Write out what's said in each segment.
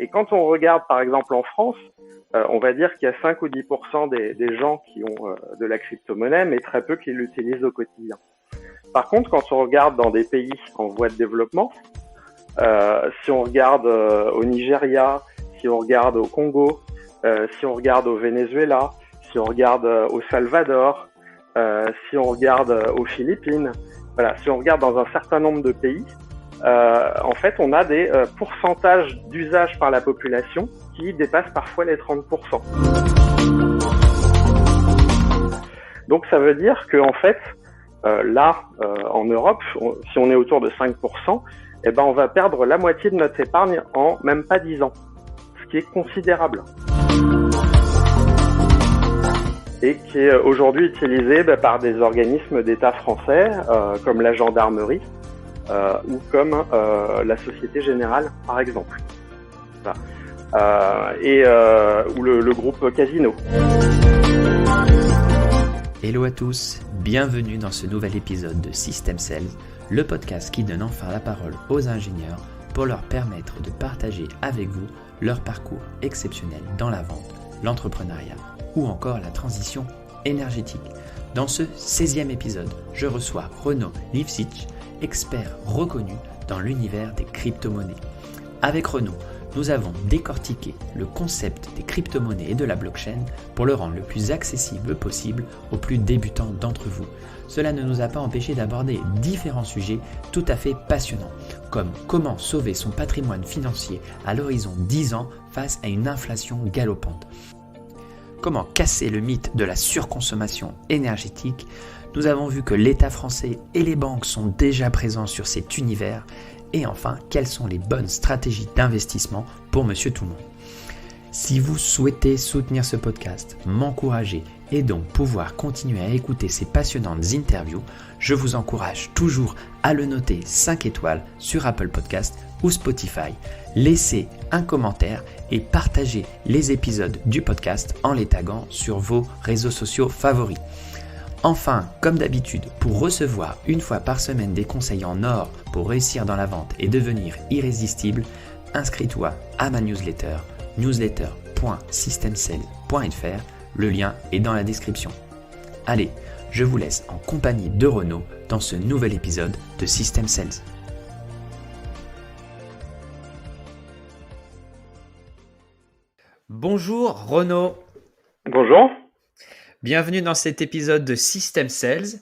Et quand on regarde par exemple en France, on va dire qu'il y a 5 ou 10% des gens qui ont de la crypto-monnaie, mais très peu qui l'utilisent au quotidien. Par contre, quand on regarde dans des pays en voie de développement, si on regarde au Nigeria, si on regarde au Congo, si on regarde au Venezuela, si on regarde au Salvador, si on regarde aux Philippines, voilà, si on regarde dans un certain nombre de pays, en fait, on a des pourcentages d'usage par la population qui dépassent parfois les 30%. Donc ça veut dire qu'en fait, en Europe, si on est autour de 5%, eh ben on va perdre la moitié de notre épargne en même pas 10 ans, ce qui est considérable. Et qui est aujourd'hui utilisé par des organismes d'État français, comme la gendarmerie, ou comme la Société Générale, par exemple. Voilà. Ou le groupe Casino. Hello à tous, bienvenue dans ce nouvel épisode de System Sales, le podcast qui donne enfin la parole aux ingénieurs pour leur permettre de partager avec vous leur parcours exceptionnel dans la vente, l'entrepreneuriat ou encore la transition énergétique. Dans ce 16e épisode, je reçois Renaud Lifshitz, expert reconnu dans l'univers des crypto-monnaies. Avec Renaud, nous avons décortiqué le concept des crypto-monnaies et de la blockchain pour le rendre le plus accessible possible aux plus débutants d'entre vous. Cela ne nous a pas empêché d'aborder différents sujets tout à fait passionnants, comme comment sauver son patrimoine financier à l'horizon 10 ans face à une inflation galopante. Comment casser le mythe de la surconsommation énergétique. Nous avons vu que l'État français et les banques sont déjà présents sur cet univers. Et enfin, quelles sont les bonnes stratégies d'investissement pour Monsieur Tout-le-Monde. Si vous souhaitez soutenir ce podcast, m'encourager et donc pouvoir continuer à écouter ces passionnantes interviews, je vous encourage toujours à le noter 5 étoiles sur Apple Podcast ou Spotify. Laissez un commentaire et partagez les épisodes du podcast en les taguant sur vos réseaux sociaux favoris. Enfin, comme d'habitude, pour recevoir une fois par semaine des conseils en or pour réussir dans la vente et devenir irrésistible, inscris-toi à ma newsletter, newsletter.systemsales.fr. Le lien est dans la description. Allez, je vous laisse en compagnie de Renaud dans ce nouvel épisode de System Sales. Bonjour Renaud. Bonjour. Bienvenue dans cet épisode de System Sales.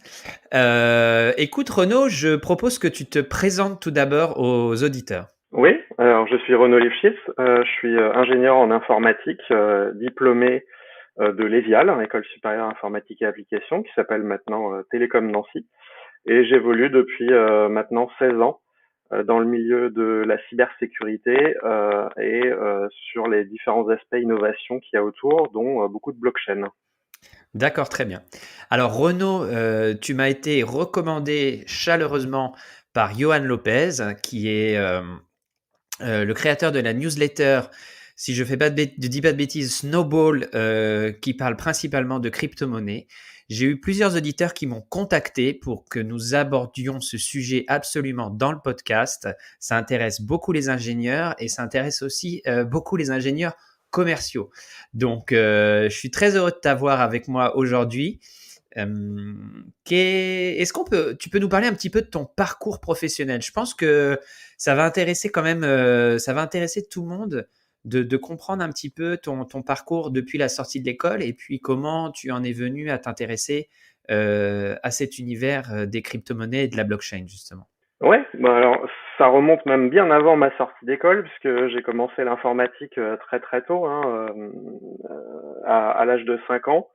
Écoute Renaud, je propose que tu te présentes tout d'abord aux auditeurs. Oui, alors je suis Renaud Lifshitz, je suis ingénieur en informatique, diplômé de l'ESIAL, École supérieure informatique et applications, qui s'appelle maintenant Télécom Nancy. Et j'évolue depuis maintenant 16 ans dans le milieu de la cybersécurité et sur les différents aspects innovation qu'il y a autour, dont beaucoup de blockchain. D'accord, très bien. Alors Renaud, tu m'as été recommandé chaleureusement par Johan Lopez, qui est le créateur de la newsletter, si je dis pas de bêtises, Snowball, qui parle principalement de crypto-monnaie. J'ai eu plusieurs auditeurs qui m'ont contacté pour que nous abordions ce sujet absolument dans le podcast. Ça intéresse beaucoup les ingénieurs et ça intéresse aussi beaucoup les ingénieurs commerciaux. Donc, je suis très heureux de t'avoir avec moi aujourd'hui. Tu peux nous parler un petit peu de ton parcours professionnel? Je pense que ça va intéresser quand même, ça va intéresser tout le monde de comprendre un petit peu ton parcours depuis la sortie de l'école et puis comment tu en es venu à t'intéresser à cet univers des crypto-monnaies et de la blockchain, justement. Ouais, alors ça remonte même bien avant ma sortie d'école, puisque j'ai commencé l'informatique très très tôt, à l'âge de 5 ans.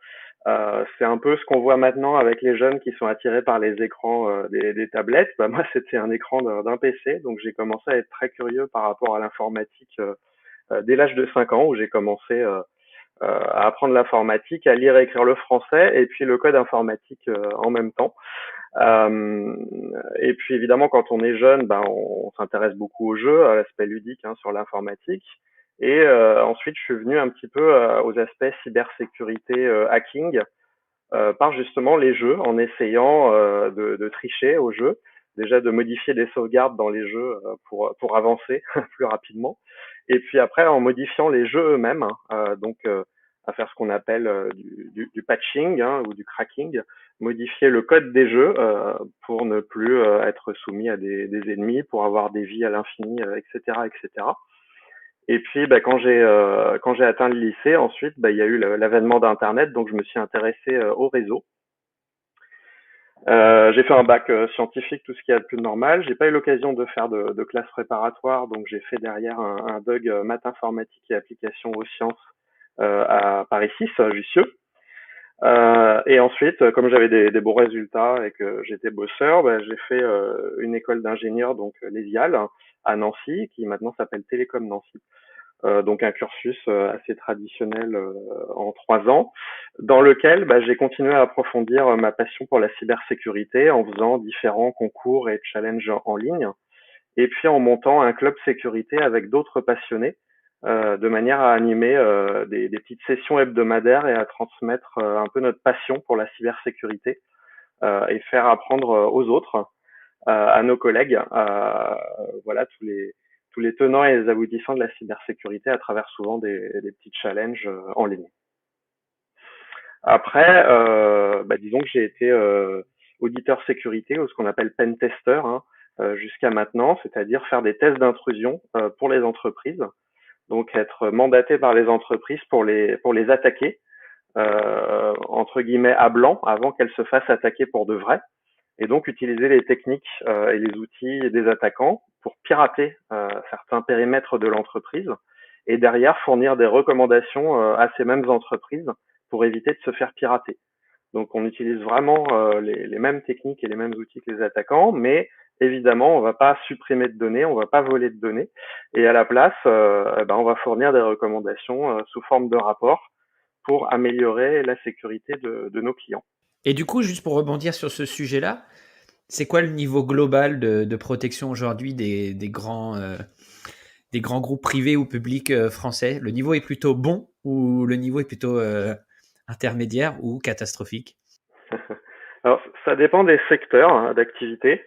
C'est un peu ce qu'on voit maintenant avec les jeunes qui sont attirés par les écrans des tablettes. Bah, moi, c'était un écran d'un PC, donc j'ai commencé à être très curieux par rapport à l'informatique dès l'âge de 5 ans, où j'ai commencé à apprendre l'informatique, à lire et écrire le français, et puis le code informatique en même temps. Euh, et puis évidemment, quand on est jeune, on s'intéresse beaucoup aux jeux, à l'aspect ludique sur l'informatique. Et ensuite, je suis venu un petit peu aux aspects cybersécurité, hacking, par justement les jeux, en essayant de tricher aux jeux. déjà de modifier des sauvegardes dans les jeux pour avancer plus rapidement. Et puis après, en modifiant les jeux eux-mêmes, à faire ce qu'on appelle du patching ou du cracking, modifier le code des jeux pour ne plus être soumis à des ennemis, pour avoir des vies à l'infini, etc., etc. Et puis, quand j'ai atteint le lycée, ensuite, il y a eu l'avènement d'Internet, donc je me suis intéressé au réseau. J'ai fait un bac scientifique, tout ce qu'il y a de plus normal. J'ai pas eu l'occasion de faire de classe préparatoire, donc j'ai fait derrière un DUG maths informatique et applications aux sciences à Paris 6, Jussieu. Et ensuite, comme j'avais des bons résultats et que j'étais bosseur, j'ai fait une école d'ingénieur, donc l'ESIAL, à Nancy, qui maintenant s'appelle Télécom Nancy. Donc un cursus assez traditionnel en 3 ans, dans lequel j'ai continué à approfondir ma passion pour la cybersécurité en faisant différents concours et challenges en ligne, et puis en montant un club sécurité avec d'autres passionnés, de manière à animer des petites sessions hebdomadaires et à transmettre un peu notre passion pour la cybersécurité et faire apprendre aux autres, à nos collègues, voilà tous les tenants et les aboutissants de la cybersécurité à travers souvent des petits challenges en ligne. Après, disons que j'ai été auditeur sécurité ou ce qu'on appelle pen tester jusqu'à maintenant, c'est-à-dire faire des tests d'intrusion pour les entreprises. Donc être mandaté par les entreprises pour les attaquer, entre guillemets à blanc, avant qu'elles se fassent attaquer pour de vrai. Et donc utiliser les techniques et les outils des attaquants pour pirater certains périmètres de l'entreprise et derrière fournir des recommandations à ces mêmes entreprises pour éviter de se faire pirater. Donc on utilise vraiment les mêmes techniques et les mêmes outils que les attaquants, mais évidemment on va pas supprimer de données, on va pas voler de données, et à la place on va fournir des recommandations sous forme de rapports pour améliorer la sécurité de nos clients. Et du coup, juste pour rebondir sur ce sujet-là, c'est quoi le niveau global de protection aujourd'hui des grands groupes privés ou publics français? Le niveau est plutôt bon ou le niveau est plutôt intermédiaire ou catastrophique? Alors, ça dépend des secteurs d'activité.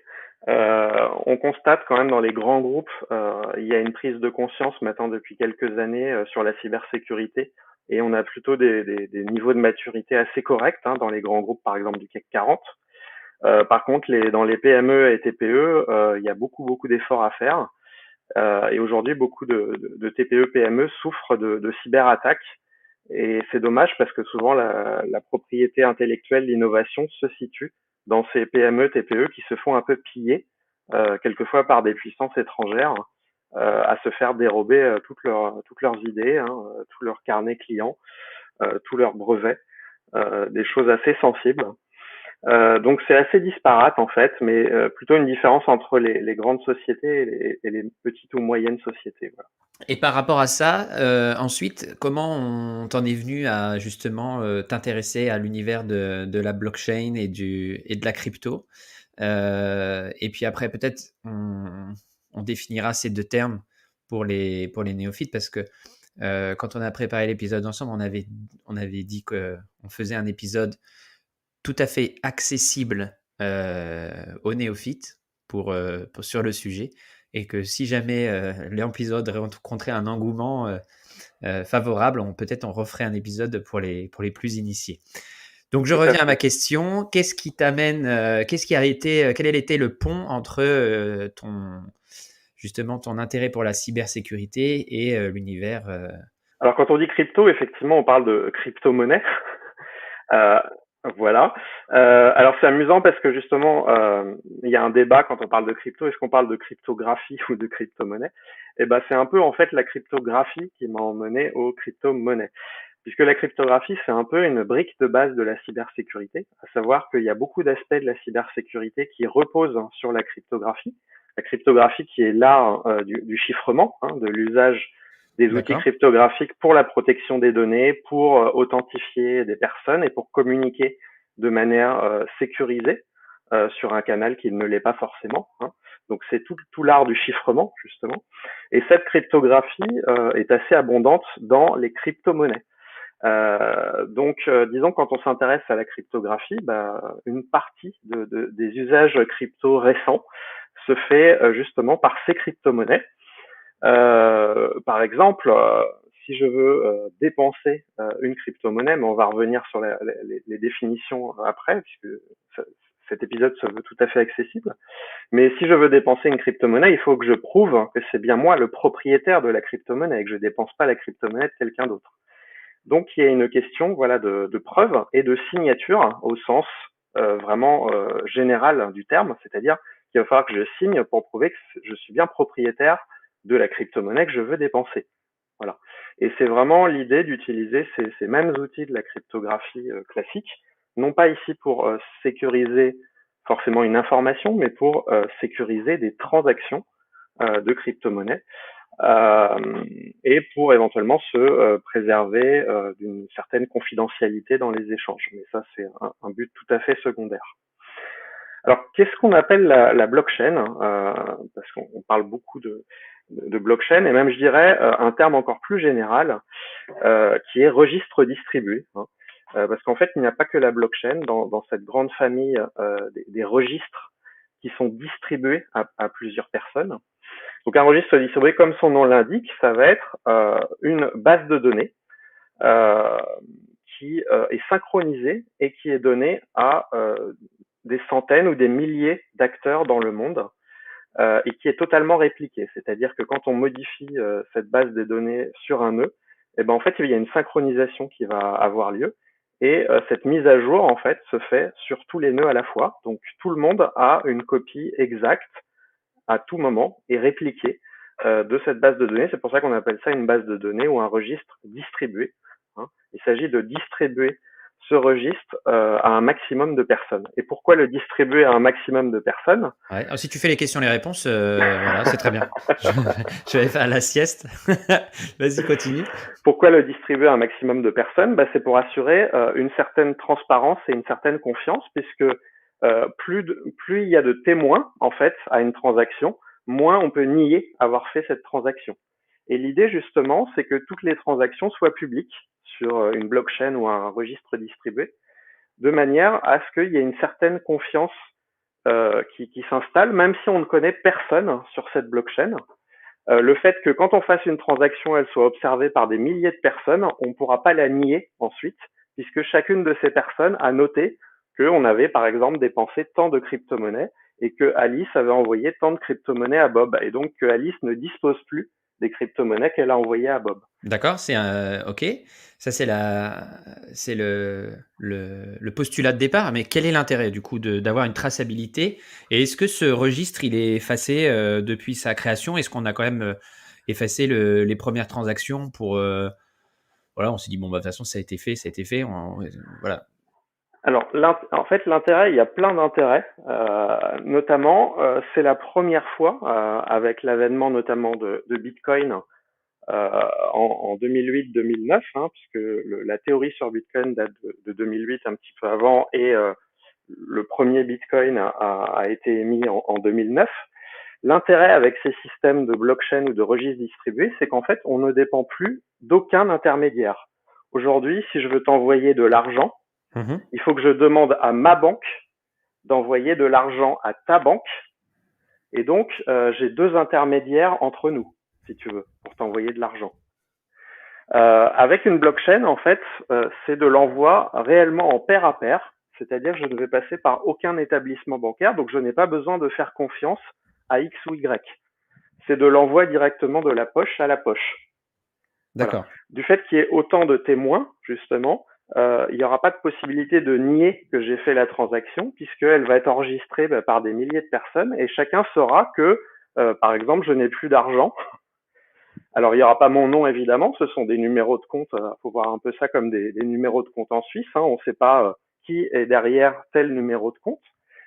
On constate quand même dans les grands groupes, il y a une prise de conscience maintenant depuis quelques années sur la cybersécurité, et on a plutôt des niveaux de maturité assez corrects dans les grands groupes, par exemple du CAC 40. Par contre, dans les PME et TPE, il y a beaucoup d'efforts à faire. Et aujourd'hui, beaucoup de TPE, PME souffrent de cyberattaques. Et c'est dommage parce que souvent la propriété intellectuelle, l'innovation se situe dans ces PME, TPE qui se font un peu piller, quelquefois par des puissances étrangères, à se faire dérober toutes leurs idées, tous leurs carnets clients, tous leurs brevets, des choses assez sensibles. Donc c'est assez disparate en fait, mais plutôt une différence entre les grandes sociétés et les petites ou moyennes sociétés. Voilà. Et par rapport à ça, ensuite, comment on t'en est venu à justement t'intéresser à l'univers de la blockchain et de la crypto? Et puis après, peut-être, on définira ces deux termes pour les néophytes, parce que quand on a préparé l'épisode ensemble, on avait dit qu'on faisait un épisode tout à fait accessible aux néophytes sur le sujet, et que si jamais l'épisode rencontrait un engouement favorable, peut-être on referait un épisode pour les plus initiés. Donc je reviens à ma question. Qu'est-ce qui t'amène, quel a été le pont entre ton intérêt pour la cybersécurité et l'univers Alors quand on dit crypto, effectivement, on parle de crypto-monnaie. Voilà. Alors c'est amusant parce que justement, il y a un débat quand on parle de crypto. Est-ce qu'on parle de cryptographie ou de crypto-monnaie? Et c'est un peu en fait la cryptographie qui m'a emmené aux crypto-monnaies. Puisque la cryptographie, c'est un peu une brique de base de la cybersécurité, à savoir qu'il y a beaucoup d'aspects de la cybersécurité qui reposent sur la cryptographie. La cryptographie qui est l'art du chiffrement, de l'usage des outils cryptographiques pour la protection des données, pour authentifier des personnes et pour communiquer de manière sécurisée sur un canal qui ne l'est pas forcément. Donc c'est tout l'art du chiffrement, justement. Et cette cryptographie est assez abondante dans les crypto-monnaies. Disons quand on s'intéresse à la cryptographie, une partie des usages crypto récents se fait justement par ces crypto-monnaies. Par exemple, si je veux dépenser une crypto-monnaie, mais on va revenir sur les définitions après, puisque cet épisode se veut tout à fait accessible. Mais si je veux dépenser une crypto-monnaie, il faut que je prouve que c'est bien moi le propriétaire de la crypto-monnaie et que je dépense pas la crypto-monnaie de quelqu'un d'autre. Donc il y a une question de preuve et de signature au sens vraiment général du terme, c'est-à-dire qu'il va falloir que je signe pour prouver que je suis bien propriétaire de la crypto-monnaie que je veux dépenser. Voilà. Et c'est vraiment l'idée d'utiliser ces mêmes outils de la cryptographie classique, non pas ici pour sécuriser forcément une information, mais pour sécuriser des transactions de crypto-monnaie et pour éventuellement se préserver d'une certaine confidentialité dans les échanges. Mais ça, c'est un but tout à fait secondaire. Alors, qu'est-ce qu'on appelle la blockchain parce qu'on parle beaucoup de blockchain, et même, je dirais, un terme encore plus général, qui est registre distribué. Parce qu'en fait, il n'y a pas que la blockchain dans cette grande famille des registres qui sont distribués à plusieurs personnes. Donc, un registre distribué, comme son nom l'indique, ça va être une base de données qui est synchronisée et qui est donnée à des centaines ou des milliers d'acteurs dans le monde et qui est totalement répliquée. C'est-à-dire que quand on modifie cette base de données sur un nœud, en fait, il y a une synchronisation qui va avoir lieu et cette mise à jour, en fait, se fait sur tous les nœuds à la fois. Donc, tout le monde a une copie exacte à tout moment et répliquée de cette base de données. C'est pour ça qu'on appelle ça une base de données ou un registre distribué. Il s'agit de distribuer ce registre à un maximum de personnes. Et pourquoi le distribuer à un maximum de personnes? Ouais. Alors, si tu fais les questions et les réponses, voilà, c'est très bien. Je vais faire la sieste. Vas-y, continue. Pourquoi le distribuer à un maximum de personnes? C'est pour assurer une certaine transparence et une certaine confiance, puisque plus il y a de témoins en fait à une transaction, moins on peut nier avoir fait cette transaction. Et l'idée justement, c'est que toutes les transactions soient publiques sur une blockchain ou un registre distribué, de manière à ce qu'il y ait une certaine confiance qui s'installe, même si on ne connaît personne sur cette blockchain. Le fait que quand on fasse une transaction, elle soit observée par des milliers de personnes, on ne pourra pas la nier ensuite, puisque chacune de ces personnes a noté qu'on avait par exemple dépensé tant de crypto-monnaies et que Alice avait envoyé tant de crypto-monnaies à Bob, et donc que Alice ne dispose plus des crypto-monnaies qu'elle a envoyées à Bob. D'accord, c'est ok. Ça c'est le postulat de départ. Mais quel est l'intérêt du coup d'avoir une traçabilité? Et est-ce que ce registre il est effacé depuis sa création? Est-ce qu'on a quand même effacé les premières transactions pour voilà, on s'est dit bon de toute façon ça a été fait, voilà. Alors, en fait, l'intérêt, il y a plein d'intérêts. Notamment, c'est la première fois, avec l'avènement notamment de Bitcoin en 2008-2009, puisque la théorie sur Bitcoin date de 2008, un petit peu avant, et le premier Bitcoin a été émis en 2009. L'intérêt avec ces systèmes de blockchain ou de registres distribués, c'est qu'en fait, on ne dépend plus d'aucun intermédiaire. Aujourd'hui, si je veux t'envoyer de l'argent, il faut que je demande à ma banque d'envoyer de l'argent à ta banque. Et donc, j'ai deux intermédiaires entre nous, si tu veux, pour t'envoyer de l'argent. Avec une blockchain, en fait, c'est de l'envoi réellement en pair à pair, c'est-à-dire que je ne vais passer par aucun établissement bancaire, donc je n'ai pas besoin de faire confiance à X ou Y. C'est de l'envoi directement de la poche à la poche. D'accord. Voilà. Du fait qu'il y ait autant de témoins, justement, il n'y aura pas de possibilité de nier que j'ai fait la transaction, puisqu'elle va être enregistrée par des milliers de personnes, et chacun saura que, par exemple, je n'ai plus d'argent. Alors, il n'y aura pas mon nom, évidemment, ce sont des numéros de compte, faut voir un peu ça comme des numéros de compte en Suisse, on ne sait pas qui est derrière tel numéro de compte.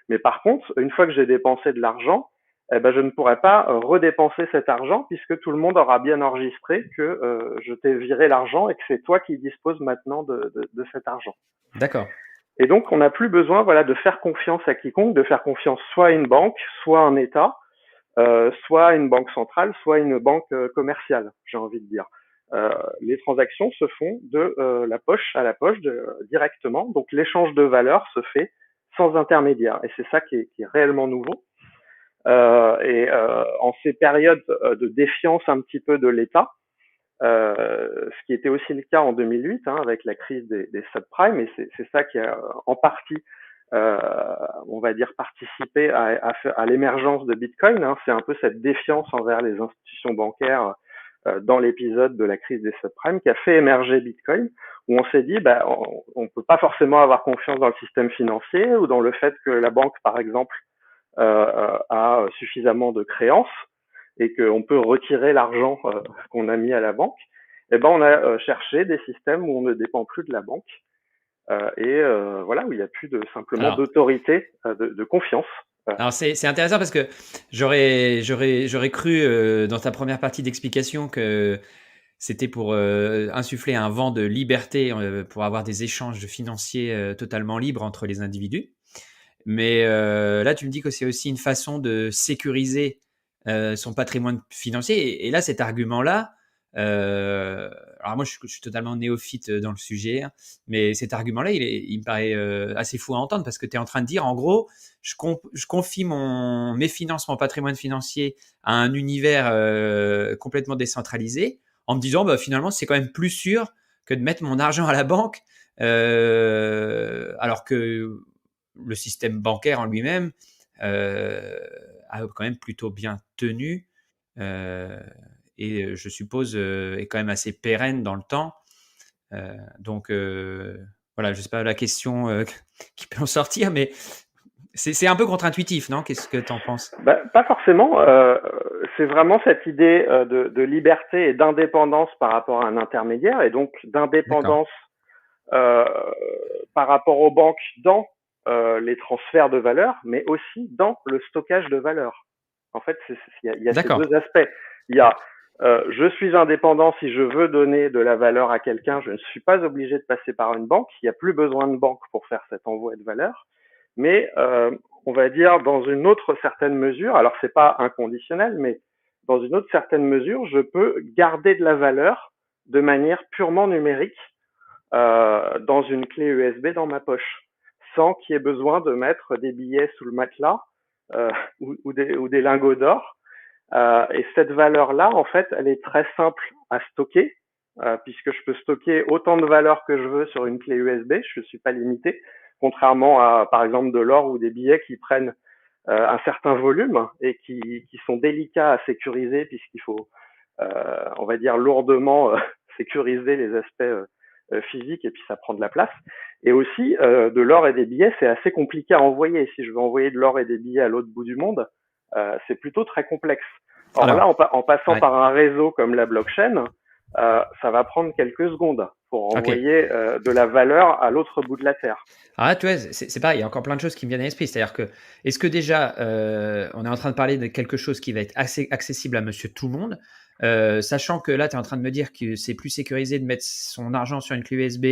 Mais par contre, une fois que j'ai dépensé de l'argent, je ne pourrai pas redépenser cet argent, puisque tout le monde aura bien enregistré que je t'ai viré l'argent et que c'est toi qui disposes maintenant de cet argent. D'accord. Et donc, on n'a plus besoin, de faire confiance à quiconque, de faire confiance soit à une banque, soit à un État, soit à une banque centrale, soit à une banque commerciale, j'ai envie de dire. les transactions se font de la poche à la poche directement. Donc l'échange de valeur se fait sans intermédiaire. Et c'est ça qui est réellement nouveau. En ces périodes de défiance un petit peu de l'État, ce qui était aussi le cas en 2008 avec la crise des subprimes, et c'est ça qui a en partie, on va dire, participé à l'émergence de Bitcoin. C'est un peu cette défiance envers les institutions bancaires dans l'épisode de la crise des subprimes qui a fait émerger Bitcoin, où on s'est dit, on peut pas forcément avoir confiance dans le système financier ou dans le fait que la banque, par exemple, a suffisamment de créances et qu'on peut retirer l'argent qu'on a mis à la banque. Et ben on a cherché des systèmes où on ne dépend plus de la banque voilà, où il n'y a plus simplement Alors, d'autorité, de confiance. alors c'est intéressant parce que j'aurais cru dans ta première partie d'explication que c'était pour insuffler un vent de liberté, pour avoir des échanges financiers totalement libres entre les individus. Mais là, tu me dis que c'est aussi une façon de sécuriser son patrimoine financier. Et là, cet argument-là, alors moi, je suis totalement néophyte dans le sujet, mais cet argument-là, il me paraît assez fou à entendre parce que tu es en train de dire, en gros, je confie mes finances, mon patrimoine financier à un univers complètement décentralisé en me disant, finalement, c'est quand même plus sûr que de mettre mon argent à la banque, alors que le système bancaire en lui-même a quand même plutôt bien tenu et je suppose est quand même assez pérenne dans le temps. Donc voilà, je ne sais pas la question qui peut en sortir, mais c'est un peu contre-intuitif, non? Qu'est-ce que tu en penses? Pas forcément. C'est vraiment cette idée de liberté et d'indépendance par rapport à un intermédiaire, et donc D'accord. d'indépendance euh, par rapport aux banques dans les transferts de valeur, mais aussi dans le stockage de valeur. En fait, il y a ces D'accord. deux aspects. Il y a je suis indépendant si je veux donner de la valeur à quelqu'un, je ne suis pas obligé de passer par une banque. Il n'y a plus besoin de banque pour faire cet envoi de valeur. Mais on va dire dans une autre certaine mesure, alors c'est pas inconditionnel, mais dans une autre certaine mesure, je peux garder de la valeur de manière purement numérique dans une clé USB dans ma poche, sans qu'il y ait besoin de mettre des billets sous le matelas ou des lingots d'or. Et cette valeur-là, en fait, elle est très simple à stocker, puisque je peux stocker autant de valeur que je veux sur une clé USB, je ne suis pas limité, contrairement à, par exemple, de l'or ou des billets qui prennent un certain volume et qui sont délicats à sécuriser, puisqu'il faut, on va dire, lourdement sécuriser les aspects physiques, et puis ça prend de la place. Et aussi, de l'or et des billets, c'est assez compliqué à envoyer. Si je veux envoyer de l'or et des billets à l'autre bout du monde, c'est plutôt très complexe. Or Alors, là, en passant ouais, par un réseau comme la blockchain, ça va prendre quelques secondes pour ok. envoyer de la valeur à l'autre bout de la Terre. Alors là, tu vois, c'est pareil, il y a encore plein de choses qui me viennent à l'esprit. C'est-à-dire que, est-ce que déjà, on est en train de parler de quelque chose qui va être assez accessible à monsieur tout le monde, sachant que là, tu es en train de me dire que c'est plus sécurisé de mettre son argent sur une clé USB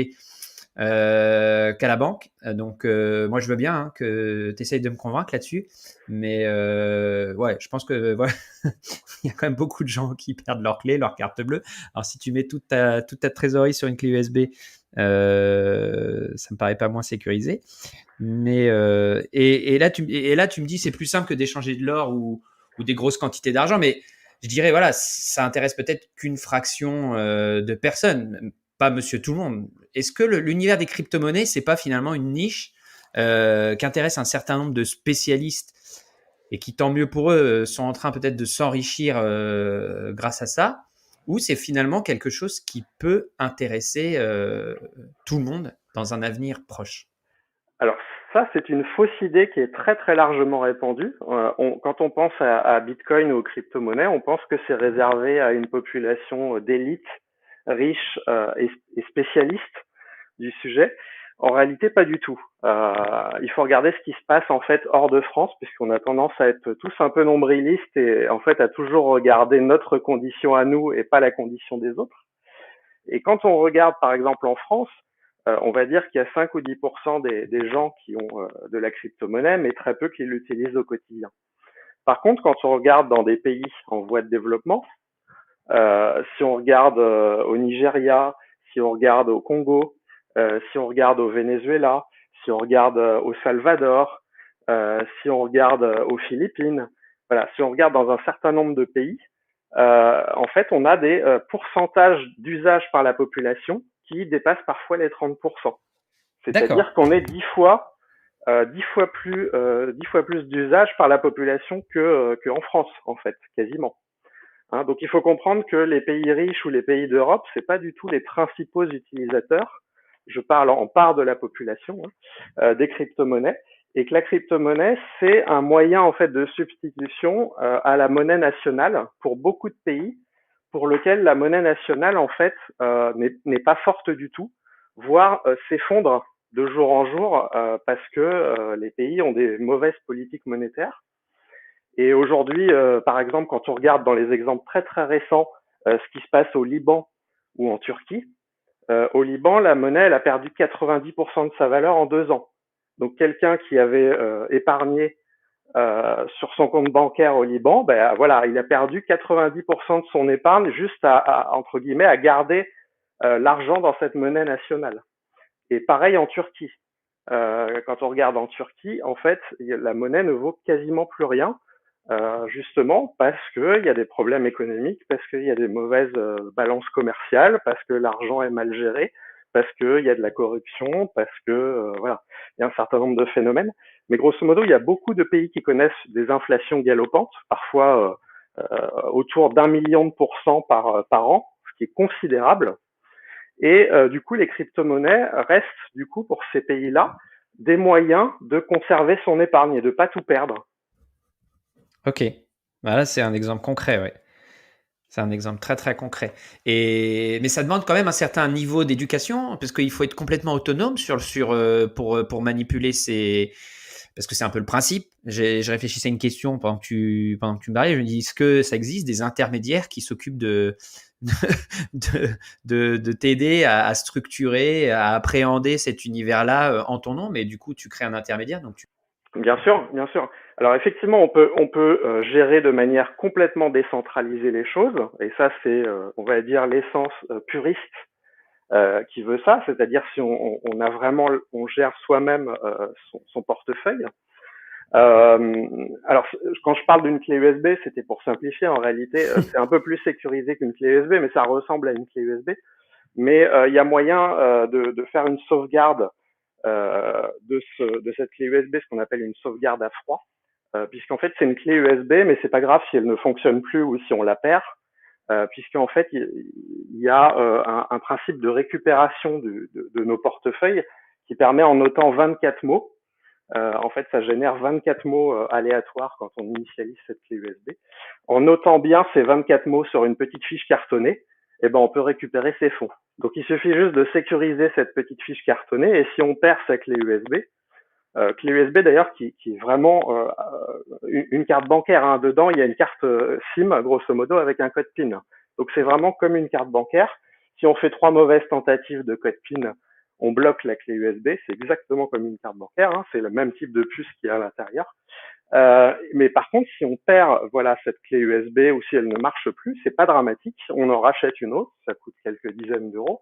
qu'à la banque. Donc, moi, je veux bien que tu essayes de me convaincre là-dessus. Mais ouais, je pense que voilà, il y a quand même beaucoup de gens qui perdent leur clé, leur carte bleue. Alors, si tu mets toute ta trésorerie sur une clé USB, ça me paraît pas moins sécurisé. Mais et là, tu me dis c'est plus simple que d'échanger de l'or ou des grosses quantités d'argent. Mais je dirais voilà, ça intéresse peut-être qu'une fraction de personnes, pas monsieur tout le monde. Est-ce que l'univers des crypto-monnaies, c'est pas finalement une niche qui intéresse un certain nombre de spécialistes et qui, tant mieux pour eux, sont en train peut-être de s'enrichir grâce à ça, ou c'est finalement quelque chose qui peut intéresser tout le monde dans un avenir proche? Alors ça, c'est une fausse idée qui est très très largement répandue. Quand on pense à Bitcoin ou aux crypto-monnaies, on pense que c'est réservé à une population d'élite, riche et spécialiste du sujet. En réalité, pas du tout. Il faut regarder ce qui se passe en fait hors de France, puisqu'on a tendance à être tous un peu nombrilistes et en fait à toujours regarder notre condition à nous et pas la condition des autres. Et quand on regarde par exemple en France, on va dire qu'il y a 5 ou 10% des gens qui ont de la crypto-monnaie, mais très peu qui l'utilisent au quotidien. Par contre, quand on regarde dans des pays en voie de développement, Si on regarde au Nigeria, si on regarde au Congo, si on regarde au Venezuela, si on regarde au Salvador, si on regarde aux Philippines, voilà, si on regarde dans un certain nombre de pays, en fait, on a des pourcentages d'usage par la population qui dépassent parfois les 30%. D'accord. C'est-à-dire qu'on est 10 fois plus d'usage par la population que en France, en fait, quasiment. Hein, donc il faut comprendre que les pays riches ou les pays d'Europe, c'est pas du tout les principaux utilisateurs. Je parle en part de la population des crypto-monnaies, et que la crypto-monnaie c'est un moyen en fait de substitution à la monnaie nationale pour beaucoup de pays, pour lequel la monnaie nationale en fait n'est pas forte du tout, voire s'effondre de jour en jour parce que les pays ont des mauvaises politiques monétaires. Et aujourd'hui, par exemple, quand on regarde dans les exemples très très récents ce qui se passe au Liban ou en Turquie, au Liban, la monnaie elle a perdu 90% de sa valeur en 2 ans. Donc quelqu'un qui avait épargné sur son compte bancaire au Liban, ben voilà, il a perdu 90% de son épargne juste entre guillemets à garder l'argent dans cette monnaie nationale. Et pareil en Turquie. Quand on regarde en Turquie, en fait, la monnaie ne vaut quasiment plus rien, justement parce qu'il y a des problèmes économiques, parce qu'il y a des mauvaises balances commerciales, parce que l'argent est mal géré, parce qu'il y a de la corruption, parce que voilà, il y a un certain nombre de phénomènes. Mais grosso modo, il y a beaucoup de pays qui connaissent des inflations galopantes, parfois autour d'1 million de % par an, ce qui est considérable. Et du coup, les crypto-monnaies restent, du coup, pour ces pays-là, des moyens de conserver son épargne et de pas tout perdre. Ok. Voilà, c'est un exemple concret, ouais. C'est un exemple très très concret. Mais ça demande quand même un certain niveau d'éducation, parce qu'il faut être complètement autonome pour manipuler ces. Parce que c'est un peu le principe. Je réfléchissais à une question pendant que tu me parlais. Je me dis, est-ce que ça existe des intermédiaires qui s'occupent de t'aider à structurer, à appréhender cet univers-là en ton nom, mais du coup, tu crées un intermédiaire. Bien sûr, bien sûr. Alors effectivement, on peut gérer de manière complètement décentralisée les choses, et ça c'est, on va dire, l'essence puriste qui veut ça, c'est-à-dire si on a vraiment, on gère soi-même son portefeuille. Alors, quand je parle d'une clé USB, c'était pour simplifier. En réalité, c'est un peu plus sécurisé qu'une clé USB, mais ça ressemble à une clé USB. Mais il y a moyen de faire une sauvegarde de cette clé USB, ce qu'on appelle une sauvegarde à froid, puisqu'en fait c'est une clé USB, mais c'est pas grave si elle ne fonctionne plus ou si on la perd, puisqu'en fait il y a un principe de récupération de nos portefeuilles qui permet en notant 24 mots. En fait, ça génère 24 mots aléatoires quand on initialise cette clé USB. En notant bien ces 24 mots sur une petite fiche cartonnée, eh ben, on peut récupérer ses fonds. Donc, il suffit juste de sécuriser cette petite fiche cartonnée, et si on perd sa clé USB d'ailleurs qui est vraiment une carte bancaire, hein. Dedans, il y a une carte SIM, grosso modo, avec un code PIN. Donc, c'est vraiment comme une carte bancaire. Si on fait 3 mauvaises tentatives de code PIN, on bloque la clé USB. C'est exactement comme une carte bancaire, hein. C'est le même type de puce qui est à l'intérieur. Mais par contre, si on perd voilà cette clé USB ou si elle ne marche plus, c'est pas dramatique. On en rachète une autre, ça coûte quelques dizaines d'euros,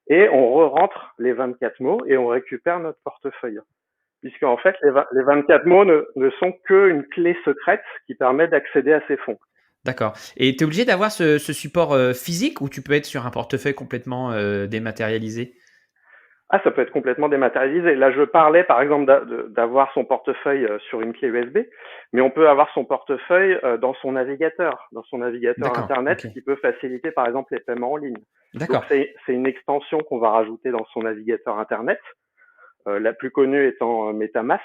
et on re-rentre les 24 mots et on récupère notre portefeuille. Puisqu'en fait, les 24 mots ne sont qu'une clé secrète qui permet d'accéder à ces fonds. D'accord. Et tu es obligé d'avoir ce support physique, ou tu peux être sur un portefeuille complètement dématérialisé? Ah, ça peut être complètement dématérialisé. Là, je parlais par exemple d'avoir son portefeuille sur une clé USB, mais on peut avoir son portefeuille dans son navigateur D'accord, Internet, ok. qui peut faciliter par exemple les paiements en ligne. Donc D'accord. c'est une extension qu'on va rajouter dans son navigateur Internet, la plus connue étant MetaMask,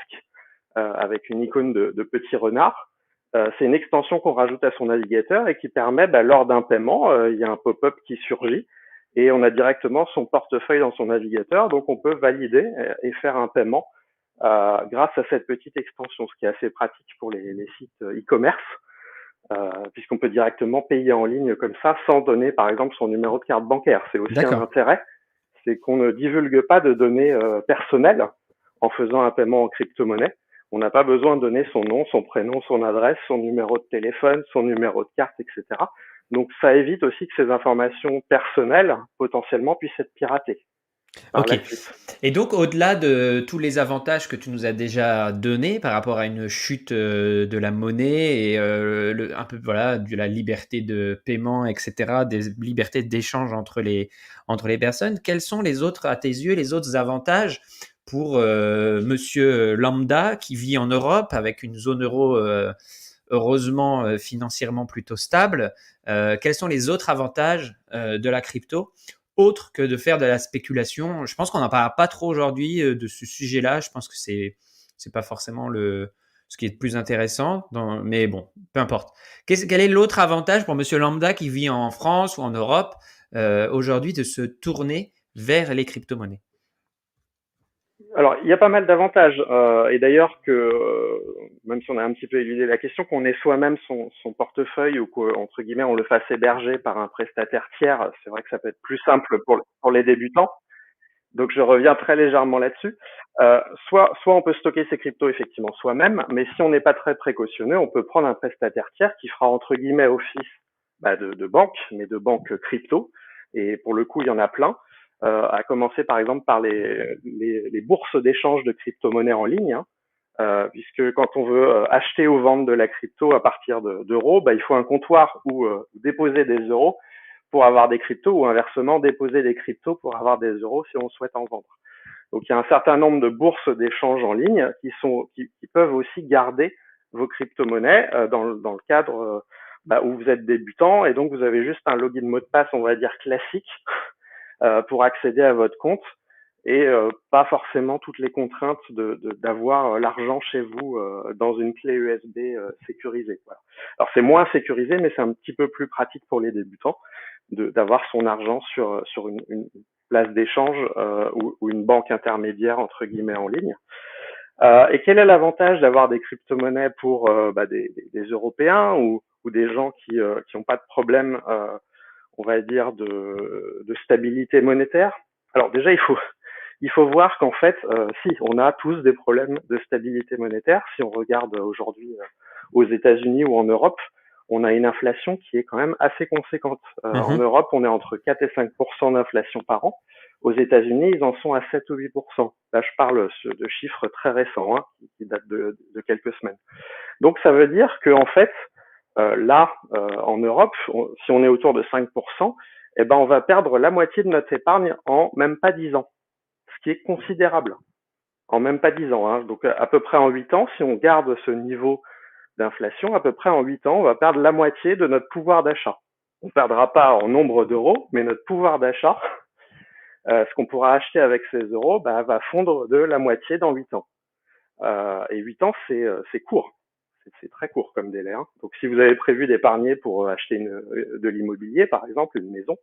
avec une icône de petit renard. C'est une extension qu'on rajoute à son navigateur et qui permet, lors d'un paiement, il y a un pop-up qui surgit et on a directement son portefeuille dans son navigateur, donc on peut valider et faire un paiement grâce à cette petite extension, ce qui est assez pratique pour les sites e-commerce, puisqu'on peut directement payer en ligne comme ça sans donner par exemple son numéro de carte bancaire. C'est aussi un intérêt, c'est qu'on ne divulgue pas de données personnelles en faisant un paiement en crypto-monnaie. On n'a pas besoin de donner son nom, son prénom, son adresse, son numéro de téléphone, son numéro de carte, etc. Donc ça évite aussi que ces informations personnelles potentiellement puissent être piratées par Ok. la suite. Et donc, au-delà de tous les avantages que tu nous as déjà donnés par rapport à une chute de la monnaie et un peu voilà de la liberté de paiement, etc., des libertés d'échange entre les personnes, quels sont les autres, à tes yeux, les autres avantages pour Monsieur Lambda qui vit en Europe avec une zone euro heureusement financièrement plutôt stable? Quels sont les autres avantages de la crypto autre que de faire de la spéculation? Je pense qu'on n'en parle pas trop aujourd'hui de ce sujet-là. Je pense que c'est pas forcément ce qui est le plus intéressant, mais bon, peu importe. Quel est l'autre avantage pour Monsieur Lambda qui vit en France ou en Europe aujourd'hui de se tourner vers les crypto-monnaies? Alors, il y a pas mal d'avantages. Et d'ailleurs, même si on a un petit peu éludé la question, qu'on ait soi-même son portefeuille ou qu'entre guillemets on le fasse héberger par un prestataire tiers, c'est vrai que ça peut être plus simple pour les débutants. Donc, je reviens très légèrement là-dessus. Soit on peut stocker ses cryptos effectivement soi-même, mais si on n'est pas très précautionneux, on peut prendre un prestataire tiers qui fera entre guillemets office de banque, mais de banque crypto. Et pour le coup, il y en a plein. À commencer par exemple par les bourses d'échange de crypto-monnaies en ligne, hein, puisque quand on veut acheter ou vendre de la crypto à partir d'euros, il faut un comptoir où déposer des euros pour avoir des cryptos ou inversement déposer des cryptos pour avoir des euros si on souhaite en vendre. Donc il y a un certain nombre de bourses d'échange en ligne qui peuvent aussi garder vos crypto-monnaies dans le cadre où vous êtes débutant et donc vous avez juste un login mot de passe, on va dire classique, pour accéder à votre compte et pas forcément toutes les contraintes d'avoir l'argent chez vous dans une clé USB sécurisée. Voilà. Alors c'est moins sécurisé, mais c'est un petit peu plus pratique pour les débutants d'avoir son argent sur une place d'échange ou une banque intermédiaire entre guillemets en ligne. Et quel est l'avantage d'avoir des crypto-monnaies pour des Européens ou des gens qui n'ont pas de problème, on va dire, de stabilité monétaire? Alors déjà, il faut voir qu'en fait, si, on a tous des problèmes de stabilité monétaire. Si on regarde aujourd'hui aux États-Unis ou en Europe, on a une inflation qui est quand même assez conséquente. En Europe, on est entre 4 et 5% d'inflation par an. Aux États-Unis, ils en sont à 7 ou 8%. Là, je parle de chiffres très récents, hein, qui datent de quelques semaines. Donc, ça veut dire qu'en fait, en Europe, si on est autour de 5%, on va perdre la moitié de notre épargne en même pas 10 ans, ce qui est considérable. En même pas 10 ans, hein. Donc à peu près en 8 ans, si on garde ce niveau d'inflation, à peu près en 8 ans, on va perdre la moitié de notre pouvoir d'achat. On ne perdra pas en nombre d'euros, mais notre pouvoir d'achat, ce qu'on pourra acheter avec ces euros, va fondre de la moitié dans 8 ans. Et 8 ans, c'est court. C'est très court comme délai, hein. Donc si vous avez prévu d'épargner pour acheter de l'immobilier, par exemple, une maison,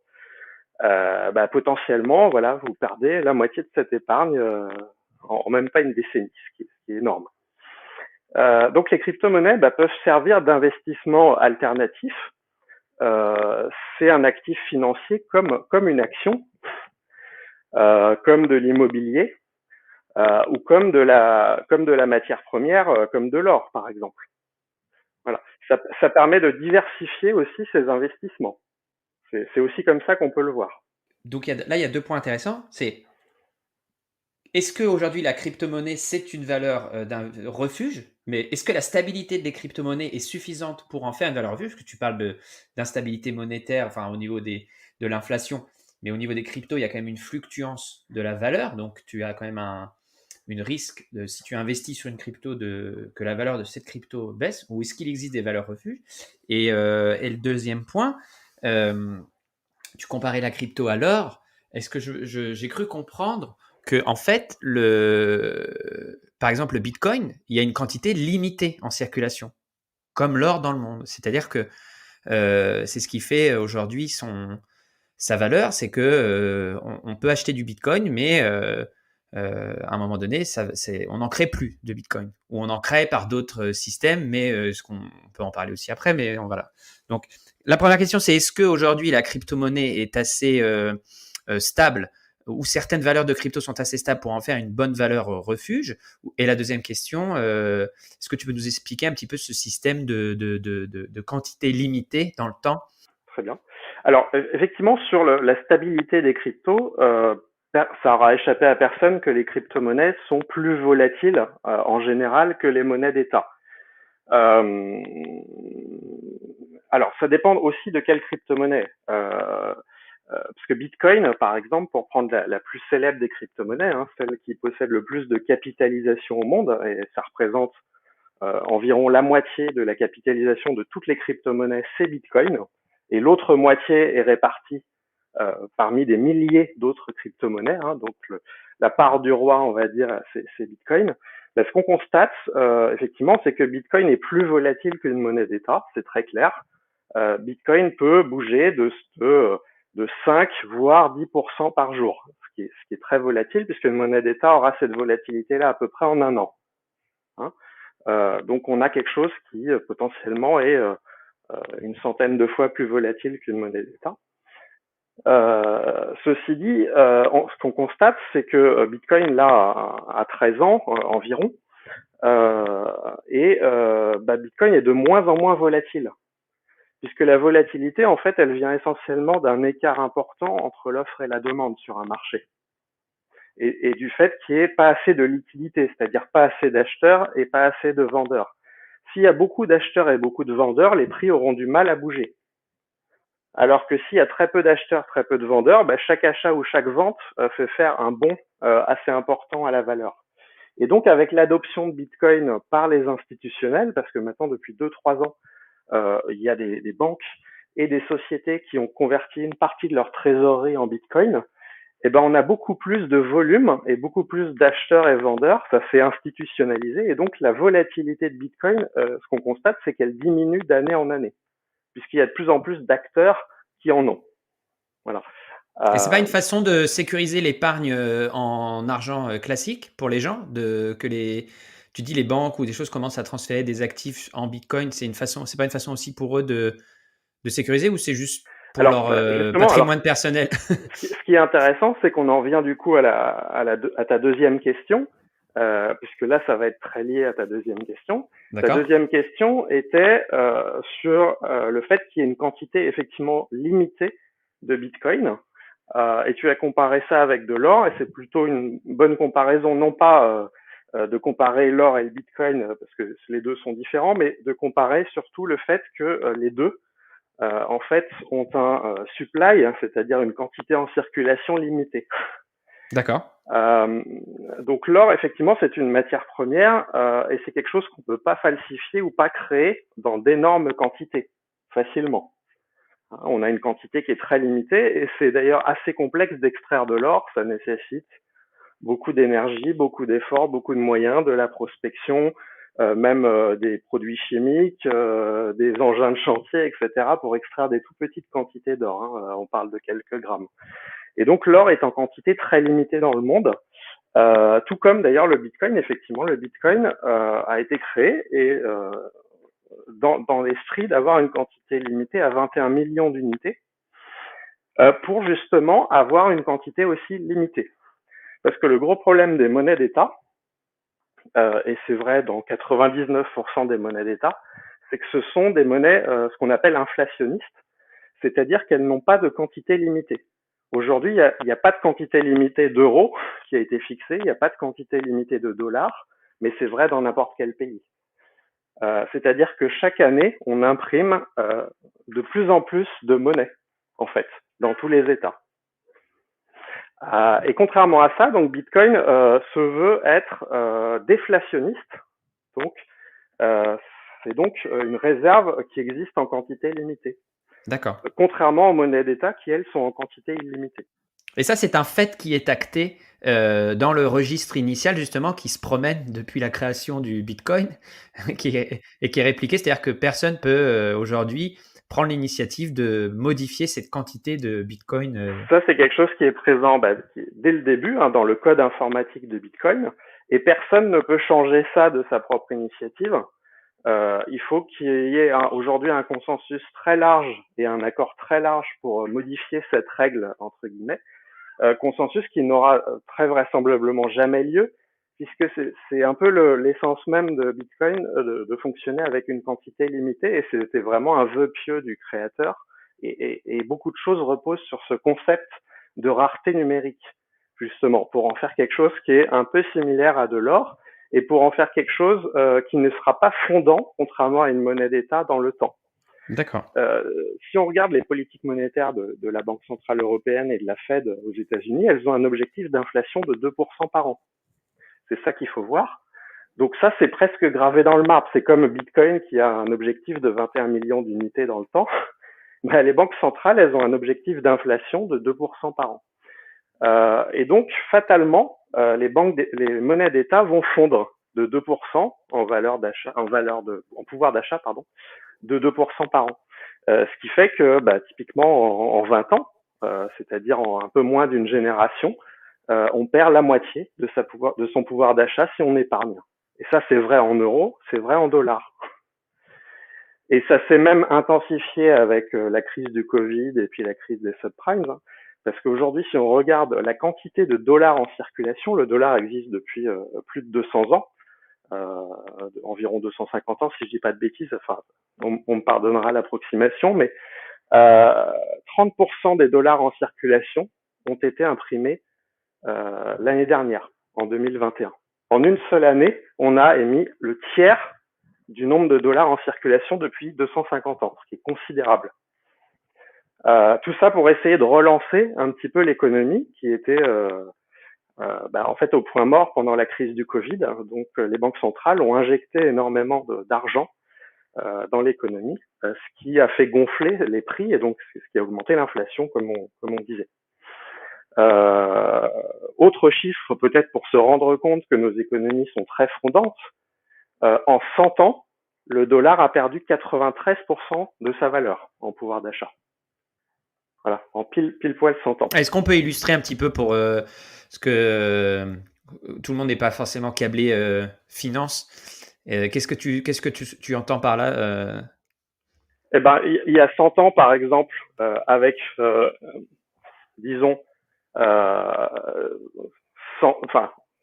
potentiellement, voilà, vous perdez la moitié de cette épargne en même pas une décennie, ce qui est énorme. Donc les crypto-monnaies peuvent servir d'investissement alternatif. C'est un actif financier comme une action, comme de l'immobilier ou comme de la matière première, comme de l'or par exemple. Voilà, ça permet de diversifier aussi ses investissements. C'est aussi comme ça qu'on peut le voir. Donc là, il y a 2 points intéressants. C'est est-ce qu'aujourd'hui la crypto-monnaie c'est une valeur d'un refuge, mais est-ce que la stabilité des crypto-monnaies est suffisante pour en faire une valeur refuge? Parce que tu parles d'instabilité monétaire, enfin au niveau de l'inflation, mais au niveau des cryptos, il y a quand même une fluctuance de la valeur, donc tu as quand même une risque si tu investis sur une crypto que la valeur de cette crypto baisse, ou est-ce qu'il existe des valeurs refuges? Et le deuxième point, tu comparais la crypto à l'or. Est-ce que j'ai cru comprendre que en fait, par exemple, le Bitcoin, il y a une quantité limitée en circulation, comme l'or dans le monde. C'est-à-dire que c'est ce qui fait aujourd'hui sa valeur, c'est que on peut acheter du Bitcoin, mais à un moment donné, on n'en crée plus de Bitcoin, ou on en crée par d'autres systèmes, mais on peut en parler aussi après, mais voilà. Donc, la première question, c'est est-ce qu'aujourd'hui, la crypto-monnaie est assez stable, ou certaines valeurs de crypto sont assez stables pour en faire une bonne valeur refuge? Et la deuxième question, est-ce que tu peux nous expliquer un petit peu ce système de quantité limitée dans le temps? très bien. Alors, effectivement, sur la stabilité des cryptos, ça aura échappé à personne que les crypto-monnaies sont plus volatiles en général que les monnaies d'État. Euh, alors, ça dépend aussi de quelle crypto-monnaie. Parce que Bitcoin, par exemple, pour prendre la plus célèbre des crypto-monnaies, hein, celle qui possède le plus de capitalisation au monde, et ça représente environ la moitié de la capitalisation de toutes les crypto-monnaies, c'est Bitcoin, et l'autre moitié est répartie parmi des milliers d'autres crypto-monnaies. Hein, donc la part du roi, on va dire, c'est Bitcoin. Ben, ce qu'on constate, effectivement, c'est que Bitcoin est plus volatile qu'une monnaie d'État, c'est très clair. Bitcoin peut bouger de 5 voire 10% par jour, ce qui est très volatile puisqu'une monnaie d'État aura cette volatilité-là à peu près en un an. Hein. Donc on a quelque chose qui potentiellement est une centaine de fois plus volatile qu'une monnaie d'État. Ceci dit, ce qu'on constate, c'est que Bitcoin là a 13 ans environ, et Bitcoin est de moins en moins volatile, puisque la volatilité, en fait, elle vient essentiellement d'un écart important entre l'offre et la demande sur un marché, et du fait qu'il n'y ait pas assez de liquidité, c'est-à-dire pas assez d'acheteurs et pas assez de vendeurs. S'il y a beaucoup d'acheteurs et beaucoup de vendeurs, les prix auront du mal à bouger. Alors que s'il y a très peu d'acheteurs, très peu de vendeurs, chaque achat ou chaque vente fait faire un bond assez important à la valeur. Et donc, avec l'adoption de Bitcoin par les institutionnels, parce que maintenant, depuis 2-3 ans, il y a des banques et des sociétés qui ont converti une partie de leur trésorerie en Bitcoin, on a beaucoup plus de volume et beaucoup plus d'acheteurs et vendeurs. Ça s'est institutionnalisé. Et donc, la volatilité de Bitcoin, ce qu'on constate, c'est qu'elle diminue d'année en année, puisqu'il y a de plus en plus d'acteurs qui en ont. Voilà. Et c'est pas une façon de sécuriser l'épargne en argent classique pour les gens, tu dis les banques ou des choses commencent à transférer des actifs en Bitcoin, c'est pas une façon aussi pour eux de sécuriser, ou c'est juste pour leur patrimoine personnel? Ce qui est intéressant, c'est qu'on en vient du coup à ta deuxième question, puisque là, ça va être très lié à ta deuxième question. D'accord. Ta deuxième question était sur le fait qu'il y ait une quantité effectivement limitée de Bitcoin. Et tu as comparé ça avec de l'or, et c'est plutôt une bonne comparaison, non pas de comparer l'or et le Bitcoin, parce que les deux sont différents, mais de comparer surtout le fait que les deux, en fait, ont un supply, hein, c'est-à-dire une quantité en circulation limitée. D'accord. Donc l'or, effectivement, c'est une matière première et c'est quelque chose qu'on peut pas falsifier ou pas créer dans d'énormes quantités, facilement. On a une quantité qui est très limitée et c'est d'ailleurs assez complexe d'extraire de l'or. Ça nécessite beaucoup d'énergie, beaucoup d'efforts, beaucoup de moyens, de la prospection, même des produits chimiques, des engins de chantier, etc. pour extraire des tout petites quantités d'or. Hein. On parle de quelques grammes. Et donc l'or est en quantité très limitée dans le monde, tout comme d'ailleurs le Bitcoin. Effectivement, le Bitcoin a été créé et dans l'esprit d'avoir une quantité limitée à 21 millions d'unités pour justement avoir une quantité aussi limitée. Parce que le gros problème des monnaies d'État, et c'est vrai dans 99% des monnaies d'État, c'est que ce sont des monnaies, ce qu'on appelle inflationnistes, c'est-à-dire qu'elles n'ont pas de quantité limitée. Aujourd'hui, il n'y a pas de quantité limitée d'euros qui a été fixée, il n'y a pas de quantité limitée de dollars, mais c'est vrai dans n'importe quel pays. C'est-à-dire que chaque année, on imprime de plus en plus de monnaie, en fait, dans tous les États. Et contrairement à ça, donc Bitcoin se veut être déflationniste. Donc, c'est donc une réserve qui existe en quantité limitée. D'accord. Contrairement aux monnaies d'État qui, elles, sont en quantité illimitée. Et ça, c'est un fait qui est acté dans le registre initial, justement, qui se promène depuis la création du Bitcoin et qui est répliqué. C'est-à-dire que personne peut aujourd'hui prendre l'initiative de modifier cette quantité de Bitcoin. Ça, c'est quelque chose qui est présent dès le début dans le code informatique de Bitcoin. Et personne ne peut changer ça de sa propre initiative. Il faut qu'il y ait aujourd'hui un consensus très large et un accord très large pour modifier cette règle, entre guillemets. Consensus qui n'aura très vraisemblablement jamais lieu, puisque c'est un peu l'essence même de Bitcoin de fonctionner avec une quantité limitée, et c'était vraiment un vœu pieux du créateur, et beaucoup de choses reposent sur ce concept de rareté numérique, justement, pour en faire quelque chose qui est un peu similaire à de l'or et pour en faire quelque chose qui ne sera pas fondant, contrairement à une monnaie d'État dans le temps. D'accord. Si on regarde les politiques monétaires de la Banque centrale européenne et de la Fed aux États-Unis, elles ont un objectif d'inflation de 2% par an. C'est ça qu'il faut voir. Donc ça, c'est presque gravé dans le marbre. C'est comme Bitcoin qui a un objectif de 21 millions d'unités dans le temps. Mais les banques centrales, elles ont un objectif d'inflation de 2% par an. Et donc, fatalement, les monnaies d'État vont fondre de 2% en pouvoir d'achat, de 2% par an. Ce qui fait que, typiquement, en 20 ans, c'est-à-dire en un peu moins d'une génération, on perd la moitié de son pouvoir d'achat si on épargne. Et ça, c'est vrai en euros, c'est vrai en dollars. Et ça s'est même intensifié avec la crise du Covid et puis la crise des subprimes. Parce qu'aujourd'hui, si on regarde la quantité de dollars en circulation, le dollar existe depuis plus de 200 ans, environ 250 ans, si je dis pas de bêtises. Enfin, on me pardonnera l'approximation, mais 30% des dollars en circulation ont été imprimés l'année dernière, en 2021. En une seule année, on a émis le tiers du nombre de dollars en circulation depuis 250 ans, ce qui est considérable. Tout ça pour essayer de relancer un petit peu l'économie qui était en fait au point mort pendant la crise du Covid. Donc les banques centrales ont injecté énormément d'argent dans l'économie, ce qui a fait gonfler les prix et donc ce qui a augmenté l'inflation comme on disait. Autre chiffre peut-être pour se rendre compte que nos économies sont très fondantes, en 100 ans, le dollar a perdu 93% de sa valeur en pouvoir d'achat. Voilà, en pile poil 100 ans. Est-ce qu'on peut illustrer un petit peu pour ce que tout le monde n'est pas forcément câblé finance. Qu'est-ce que tu entends par là Eh ben, il y a 100 ans, par exemple, avec, disons,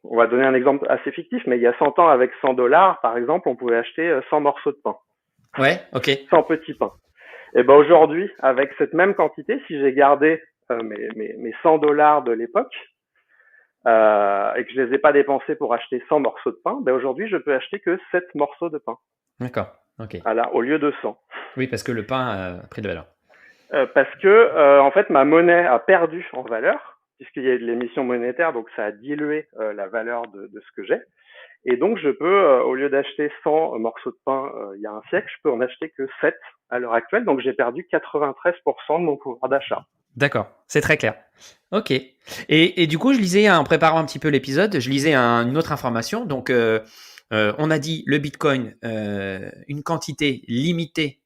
on va donner un exemple assez fictif, mais il y a 100 ans, avec 100 dollars, par exemple, on pouvait acheter 100 morceaux de pain. Ouais, ok. 100 petits pains. Et ben aujourd'hui, avec cette même quantité, si j'ai gardé mes 100 dollars de l'époque et que je les ai pas dépensés pour acheter 100 morceaux de pain, ben aujourd'hui, je peux acheter que 7 morceaux de pain. D'accord, ok. Voilà, au lieu de 100. Oui, parce que le pain a pris de valeur. Parce que, en fait, ma monnaie a perdu en valeur, puisqu'il y a eu de l'émission monétaire, donc ça a dilué la valeur de ce que j'ai. Et donc, je peux, au lieu d'acheter 100 morceaux de pain il y a un siècle, je peux en acheter que 7 à l'heure actuelle. Donc, j'ai perdu 93% de mon pouvoir d'achat. D'accord, c'est très clair. Ok. Et du coup, je lisais, en préparant un petit peu l'épisode, je lisais une autre information. Donc, on a dit le Bitcoin, une quantité limitée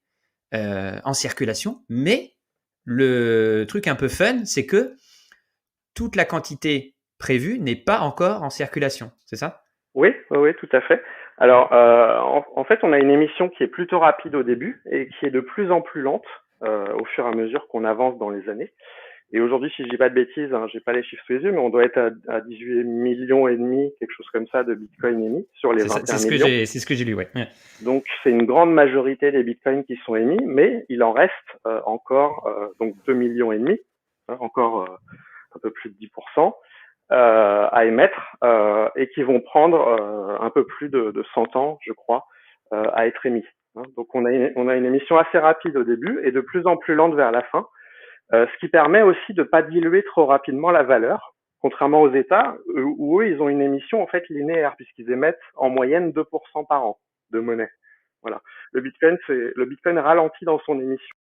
en circulation, mais le truc un peu fun, c'est que toute la quantité prévue n'est pas encore en circulation, c'est ça ? Oui, tout à fait. Alors, en fait, on a une émission qui est plutôt rapide au début et qui est de plus en plus lente au fur et à mesure qu'on avance dans les années. Et aujourd'hui, si je dis pas de bêtises, j'ai pas les chiffres sous les yeux, mais on doit être à 18 millions et demi, quelque chose comme ça, de bitcoins émis sur les 21 millions. C'est ce que j'ai lu, ouais. Donc, c'est une grande majorité des bitcoins qui sont émis, mais il en reste encore donc 2 millions et demi, encore un peu plus de 10%. À émettre et qui vont prendre un peu plus de 100 ans, je crois, à être émis. Donc on a une émission assez rapide au début et de plus en plus lente vers la fin, ce qui permet aussi de pas diluer trop rapidement la valeur, contrairement aux États où eux ils ont une émission en fait linéaire puisqu'ils émettent en moyenne 2% par an de monnaie. Voilà. Le Bitcoin ralentit dans son émission.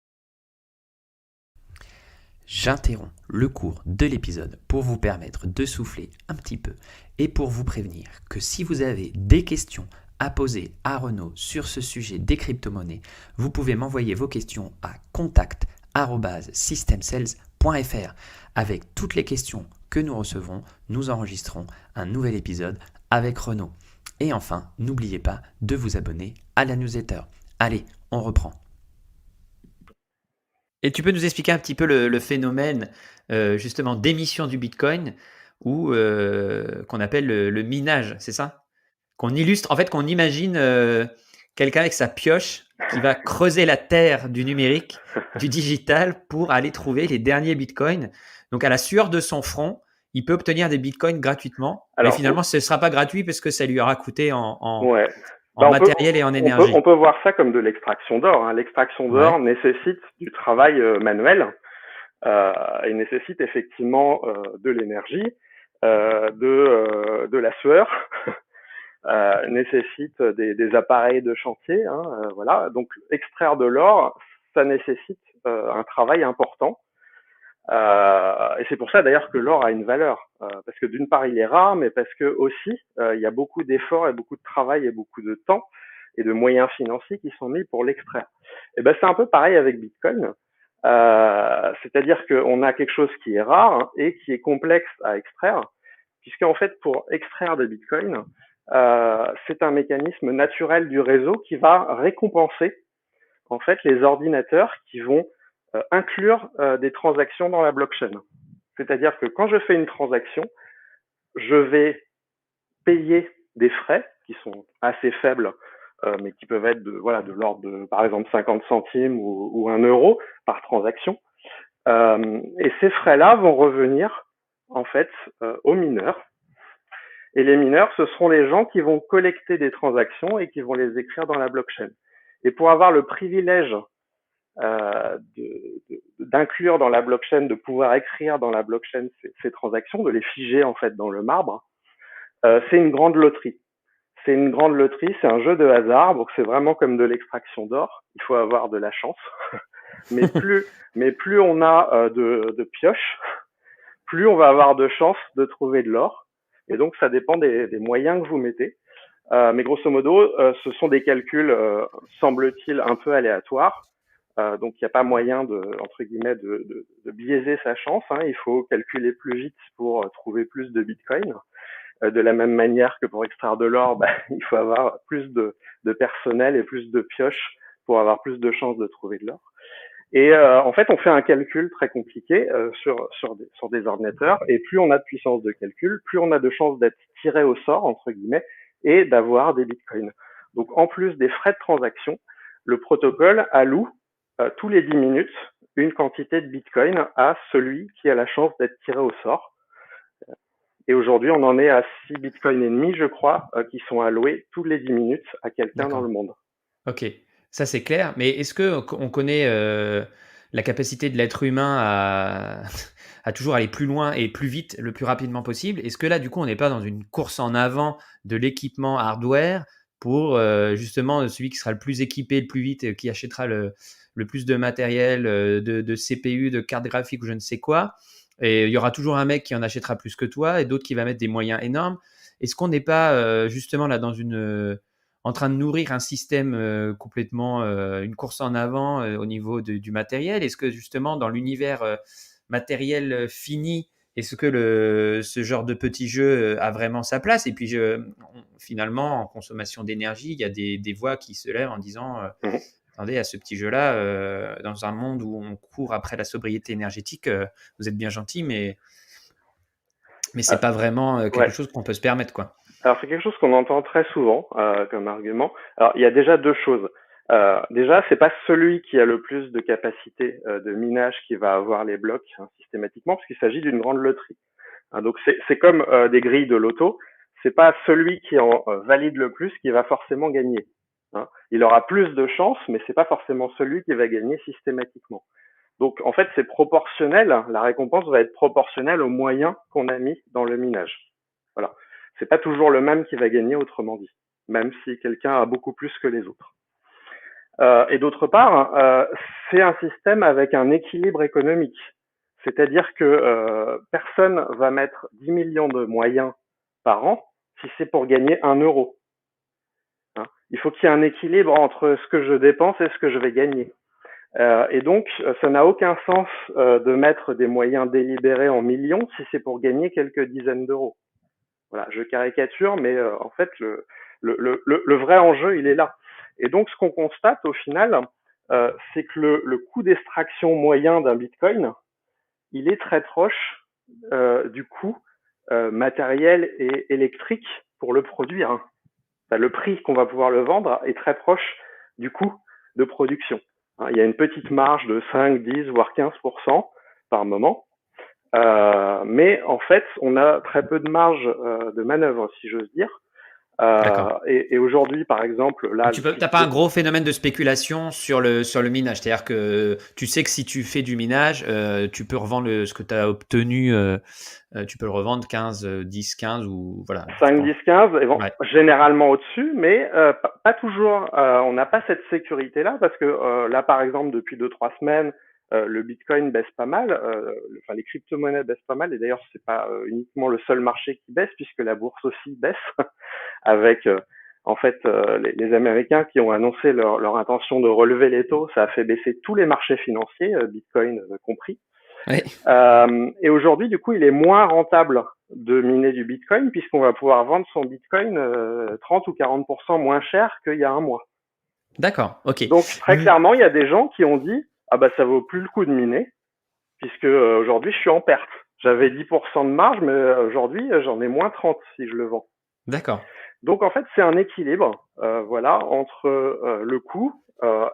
J'interromps le cours de l'épisode pour vous permettre de souffler un petit peu et pour vous prévenir que si vous avez des questions à poser à Renaud sur ce sujet des crypto-monnaies, vous pouvez m'envoyer vos questions à contact@systemcells.fr. Avec toutes les questions que nous recevons, nous enregistrons un nouvel épisode avec Renaud. Et enfin, n'oubliez pas de vous abonner à la newsletter. Allez, on reprend. Et tu peux nous expliquer un petit peu le phénomène justement d'émission du Bitcoin ou qu'on appelle le minage, c'est ça ? Qu'on illustre, en fait, qu'on imagine quelqu'un avec sa pioche qui va creuser la terre du numérique, du digital, pour aller trouver les derniers bitcoins. Donc, à la sueur de son front, il peut obtenir des bitcoins gratuitement. Mais Alors, finalement, ce ne sera pas gratuit parce que ça lui aura coûté en ouais. matériel et en On énergie. peut voir ça comme de l'extraction d'or, hein. L'extraction d'or Ouais. nécessite du travail manuel et nécessite effectivement de l'énergie, de la sueur, nécessite des appareils de chantier, hein, voilà. Donc extraire de l'or, ça nécessite un travail important. Et c'est pour ça d'ailleurs que l'or a une valeur, parce que d'une part il est rare, mais parce que aussi il y a beaucoup d'efforts et beaucoup de travail et beaucoup de temps et de moyens financiers qui sont mis pour l'extraire. Et ben c'est un peu pareil avec Bitcoin, c'est-à-dire qu'on a quelque chose qui est rare hein, et qui est complexe à extraire, puisqu'en fait pour extraire des Bitcoins, c'est un mécanisme naturel du réseau qui va récompenser en fait les ordinateurs qui vont inclure des transactions dans la blockchain. C'est-à-dire que quand je fais une transaction, je vais payer des frais qui sont assez faibles, mais qui peuvent être de l'ordre de, par exemple, 50 centimes ou 1 euro par transaction. Et ces frais-là vont revenir, en fait, aux mineurs. Et les mineurs, ce seront les gens qui vont collecter des transactions et qui vont les écrire dans la blockchain. Et pour avoir le privilège d'inclure dans la blockchain, de pouvoir écrire dans la blockchain ces transactions, de les figer en fait dans le marbre, c'est une grande loterie. C'est une grande loterie, c'est un jeu de hasard, donc c'est vraiment comme de l'extraction d'or. Il faut avoir de la chance. mais plus on a de pioches, plus on va avoir de chances de trouver de l'or. Et donc ça dépend des moyens que vous mettez. Mais grosso modo, ce sont des calculs, semble-t-il, un peu aléatoires. Donc il n'y a pas moyen entre guillemets, de biaiser sa chance. Hein. Il faut calculer plus vite pour trouver plus de Bitcoin. De la même manière que pour extraire de l'or, il faut avoir plus de personnel et plus de pioches pour avoir plus de chances de trouver de l'or. Et en fait, on fait un calcul très compliqué sur des ordinateurs. Et plus on a de puissance de calcul, plus on a de chances d'être tiré au sort, entre guillemets, et d'avoir des bitcoins. Donc en plus des frais de transaction, le protocole alloue tous les 10 minutes une quantité de bitcoin à celui qui a la chance d'être tiré au sort. Et aujourd'hui, on en est à 6 bitcoins et demi, je crois, qui sont alloués tous les 10 minutes à quelqu'un dans le monde. Ok, ça c'est clair. Mais est-ce qu'on connaît la capacité de l'être humain à toujours aller plus loin et plus vite, le plus rapidement possible? Est-ce que là, du coup, on n'est pas dans une course en avant de l'équipement hardware pour justement celui qui sera le plus équipé, le plus vite, qui achètera le plus de matériel, de CPU, de carte graphique ou je ne sais quoi? Et il y aura toujours un mec qui en achètera plus que toi et d'autres qui va mettre des moyens énormes. Est-ce qu'on n'est pas justement là dans en train de nourrir un système complètement, une course en avant au niveau du matériel? Est-ce que justement dans l'univers matériel fini, est-ce que ce genre de petit jeu a vraiment sa place? Et puis finalement, en consommation d'énergie, il y a des voix qui se lèvent en disant Mmh. attendez, à ce petit jeu-là, dans un monde où on court après la sobriété énergétique, vous êtes bien gentil, mais c'est pas vraiment quelque Ouais. chose qu'on peut se permettre, quoi. Alors c'est quelque chose qu'on entend très souvent comme argument. Alors il y a déjà deux choses. Déjà, c'est pas celui qui a le plus de capacité de minage qui va avoir les blocs hein, systématiquement, parce qu'il s'agit d'une grande loterie. Hein, donc c'est comme des grilles de loto. C'est pas celui qui en valide le plus qui va forcément gagner. Hein. Il aura plus de chances, mais c'est pas forcément celui qui va gagner systématiquement. Donc en fait, c'est proportionnel. La récompense va être proportionnelle aux moyens qu'on a mis dans le minage. Voilà. C'est pas toujours le même qui va gagner, autrement dit, même si quelqu'un a beaucoup plus que les autres. Et d'autre part, c'est un système avec un équilibre économique. C'est-à-dire que personne va mettre 10 millions de moyens par an si c'est pour gagner 1 euro. Hein. Il faut qu'il y ait un équilibre entre ce que je dépense et ce que je vais gagner. Et donc, ça n'a aucun sens de mettre des moyens délibérés en millions si c'est pour gagner quelques dizaines d'euros. Voilà, je caricature, mais en fait, le vrai enjeu, il est là. Et donc, ce qu'on constate au final, c'est que le coût d'extraction moyen d'un bitcoin, il est très proche du coût matériel et électrique pour le produire. Hein. Enfin, le prix qu'on va pouvoir le vendre est très proche du coût de production. Hein, il y a une petite marge de 5, 10, voire 15% par moment. Mais en fait, on a très peu de marge de manœuvre, si j'ose dire. Et aujourd'hui, par exemple, là, Tu n'as pas un gros phénomène de spéculation sur le minage. C'est-à-dire que tu sais que si tu fais du minage, tu peux revendre ce que tu as obtenu, tu peux le revendre 15, 10, 15 ou voilà. 5, 10, 15, et bon, généralement au-dessus, mais pas toujours. On n'a pas cette sécurité-là parce que là, par exemple, depuis 2-3 semaines, le Bitcoin baisse pas mal, les crypto-monnaies baissent pas mal, et d'ailleurs, c'est pas uniquement le seul marché qui baisse puisque la bourse aussi baisse avec en fait les Américains qui ont annoncé leur intention de relever les taux. Ça a fait baisser tous les marchés financiers, Bitcoin compris. Ouais. Et aujourd'hui, du coup, il est moins rentable de miner du Bitcoin puisqu'on va pouvoir vendre son Bitcoin 30 ou 40% moins cher qu'il y a un mois. D'accord, ok. Donc très clairement, il y a des gens qui ont dit ah bah ça vaut plus le coup de miner puisque aujourd'hui je suis en perte. J'avais 10% de marge, mais aujourd'hui j'en ai moins 30 si je le vends. D'accord. Donc en fait c'est un équilibre, voilà, entre le coût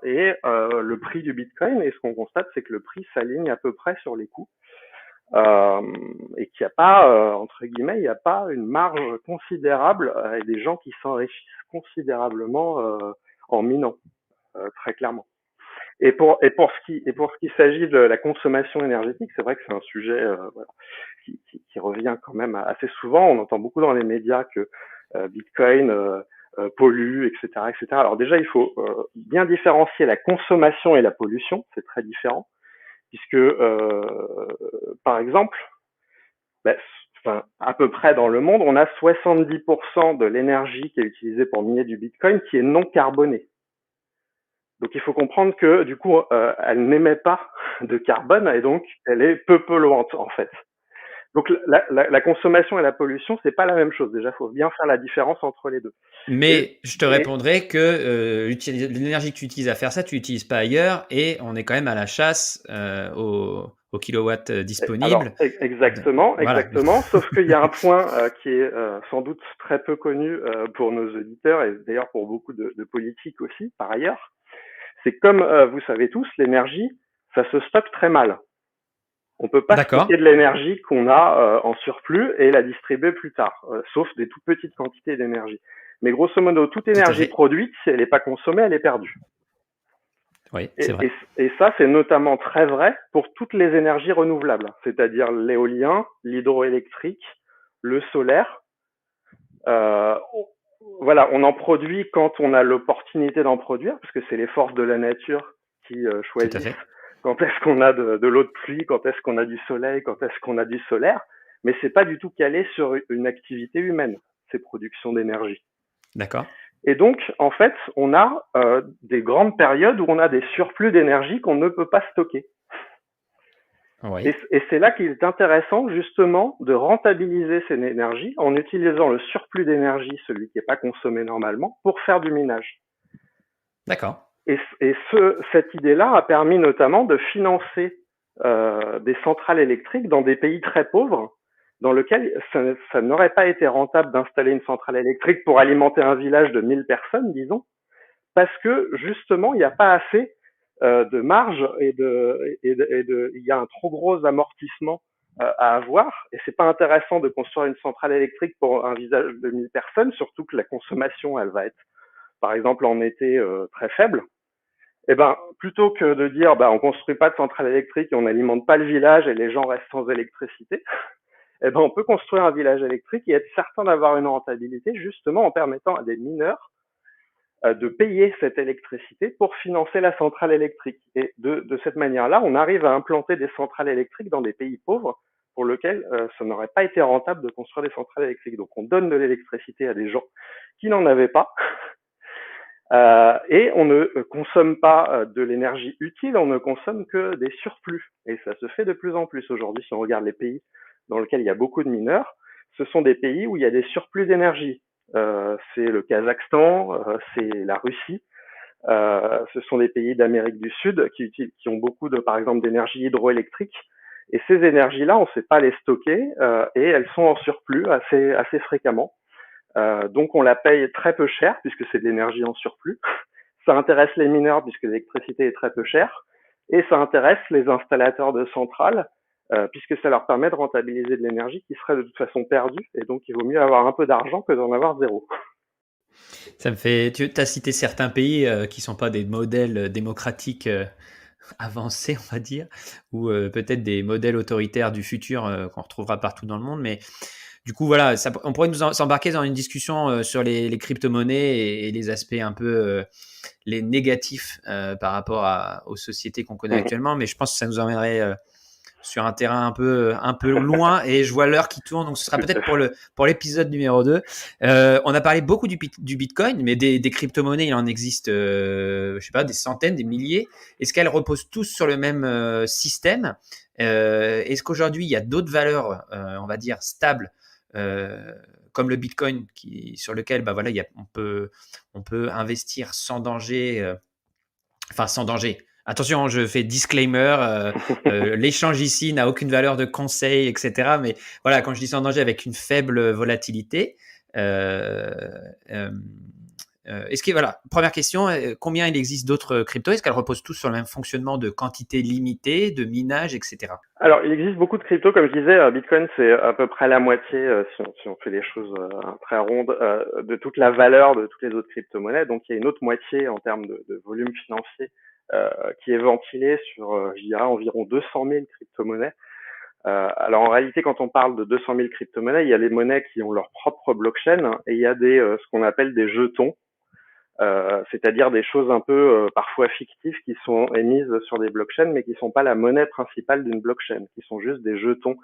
et le prix du Bitcoin. Et ce qu'on constate, c'est que le prix s'aligne à peu près sur les coûts. Et qu'il n'y a pas, entre guillemets, il n'y a pas une marge considérable et des gens qui s'enrichissent considérablement en minant, très clairement. Et pour ce qui s'agit de la consommation énergétique, c'est vrai que c'est un sujet voilà, qui revient quand même assez souvent. On entend beaucoup dans les médias que Bitcoin pollue, etc., etc. Alors déjà, il faut bien différencier la consommation et la pollution, c'est très différent, puisque par exemple, à peu près dans le monde, on a 70% de l'énergie qui est utilisée pour miner du Bitcoin qui est non carbonée. Donc il faut comprendre que du coup, elle n'émet pas de carbone et donc elle est peu polluante en fait. Donc la consommation et la pollution, c'est pas la même chose. Déjà, il faut bien faire la différence entre les deux. Mais je te répondrai que l'énergie que tu utilises à faire ça, tu l'utilises pas ailleurs et on est quand même à la chasse au kilowatt disponible. Alors, exactement, voilà. Exactement. Sauf qu'il y a un point qui est sans doute très peu connu pour nos auditeurs et d'ailleurs pour beaucoup de politiques aussi, par ailleurs. C'est comme vous savez tous, l'énergie, ça se stocke très mal. On peut pas stocker de l'énergie qu'on a en surplus et la distribuer plus tard, sauf des toutes petites quantités d'énergie. Mais grosso modo, toute énergie produite, si elle n'est pas consommée, elle est perdue. Oui, c'est vrai. Et ça, c'est notamment très vrai pour toutes les énergies renouvelables, c'est-à-dire l'éolien, l'hydroélectrique, le solaire. Voilà, on en produit quand on a l'opportunité d'en produire, parce que c'est les forces de la nature qui choisissent quand est-ce qu'on a de l'eau de pluie, quand est-ce qu'on a du soleil, quand est-ce qu'on a du solaire. Mais c'est pas du tout calé sur une activité humaine, ces productions d'énergie. D'accord. Et donc, en fait, on a des grandes périodes où on a des surplus d'énergie qu'on ne peut pas stocker. Oui. Et c'est là qu'il est intéressant, justement, de rentabiliser cette énergie en utilisant le surplus d'énergie, celui qui n'est pas consommé normalement, pour faire du minage. D'accord. Et cette idée-là a permis notamment de financer des centrales électriques dans des pays très pauvres, dans lesquels ça n'aurait pas été rentable d'installer une centrale électrique pour alimenter un village de 1000 personnes, disons, parce que justement, il n'y a pas assez de marge et il y a un trop gros amortissement à avoir, et c'est pas intéressant de construire une centrale électrique pour un village de 1000 personnes, surtout que la consommation, elle va être, par exemple, en été très faible. Eh ben, plutôt que de dire, on construit pas de centrale électrique et on n'alimente pas le village et les gens restent sans électricité, eh ben, on peut construire un village électrique et être certain d'avoir une rentabilité, justement en permettant à des mineurs de payer cette électricité pour financer la centrale électrique. Et de cette manière-là, on arrive à implanter des centrales électriques dans des pays pauvres pour lesquels ça n'aurait pas été rentable de construire des centrales électriques. Donc, on donne de l'électricité à des gens qui n'en avaient pas. Et on ne consomme pas de l'énergie utile, on ne consomme que des surplus. Et ça se fait de plus en plus aujourd'hui. Si on regarde les pays dans lesquels il y a beaucoup de mineurs, ce sont des pays où il y a des surplus d'énergie. C'est le Kazakhstan, c'est la Russie. Ce sont des pays d'Amérique du Sud qui ont beaucoup de, par exemple, d'énergie hydroélectrique. Et ces énergies-là, on ne sait pas les stocker et elles sont en surplus assez fréquemment. Donc on la paye très peu cher puisque c'est de l'énergie en surplus. Ça intéresse les mineurs puisque l'électricité est très peu chère, et ça intéresse les installateurs de centrales puisque ça leur permet de rentabiliser de l'énergie qui serait de toute façon perdue, et donc il vaut mieux avoir un peu d'argent que d'en avoir zéro. Ça me fait. Tu as cité certains pays qui sont pas des modèles démocratiques avancés, on va dire, ou peut-être des modèles autoritaires du futur qu'on retrouvera partout dans le monde. Mais du coup, voilà, on pourrait s'embarquer dans une discussion sur les crypto-monnaies et les aspects un peu les négatifs par rapport aux sociétés qu'on connaît actuellement. Mais je pense que ça nous emmènerait sur un terrain un peu loin, et je vois l'heure qui tourne, donc ce sera peut-être pour l'épisode numéro 2. On a parlé beaucoup du Bitcoin, mais des crypto-monnaies, il en existe, je sais pas, des centaines, des milliers. Est-ce qu'elles reposent tous sur le même système? Est-ce qu'aujourd'hui, il y a d'autres valeurs, on va dire, stables, comme le Bitcoin, sur lequel bah, voilà, on peut investir sans danger, enfin sans danger. Attention, je fais disclaimer, l'échange ici n'a aucune valeur de conseil, etc. Mais voilà, quand je dis sans danger, avec une faible volatilité, est-ce que, voilà, première question, combien il existe d'autres cryptos? Est-ce qu'elles reposent tous sur le même fonctionnement de quantité limitée, de minage, etc.? Alors, il existe beaucoup de cryptos, comme je disais, Bitcoin c'est à peu près la moitié, si on fait les choses très rondes, de toute la valeur de toutes les autres crypto-monnaies. Donc il y a une autre moitié en termes de volume financier qui est ventilée sur, je dirais, environ 200 000 crypto-monnaies. Alors en réalité, quand on parle de 200 000 crypto-monnaies, il y a les monnaies qui ont leur propre blockchain, et il y a ce qu'on appelle des jetons. C'est-à-dire des choses un peu parfois fictives qui sont émises sur des blockchains, mais qui sont pas la monnaie principale d'une blockchain, qui sont juste des jetons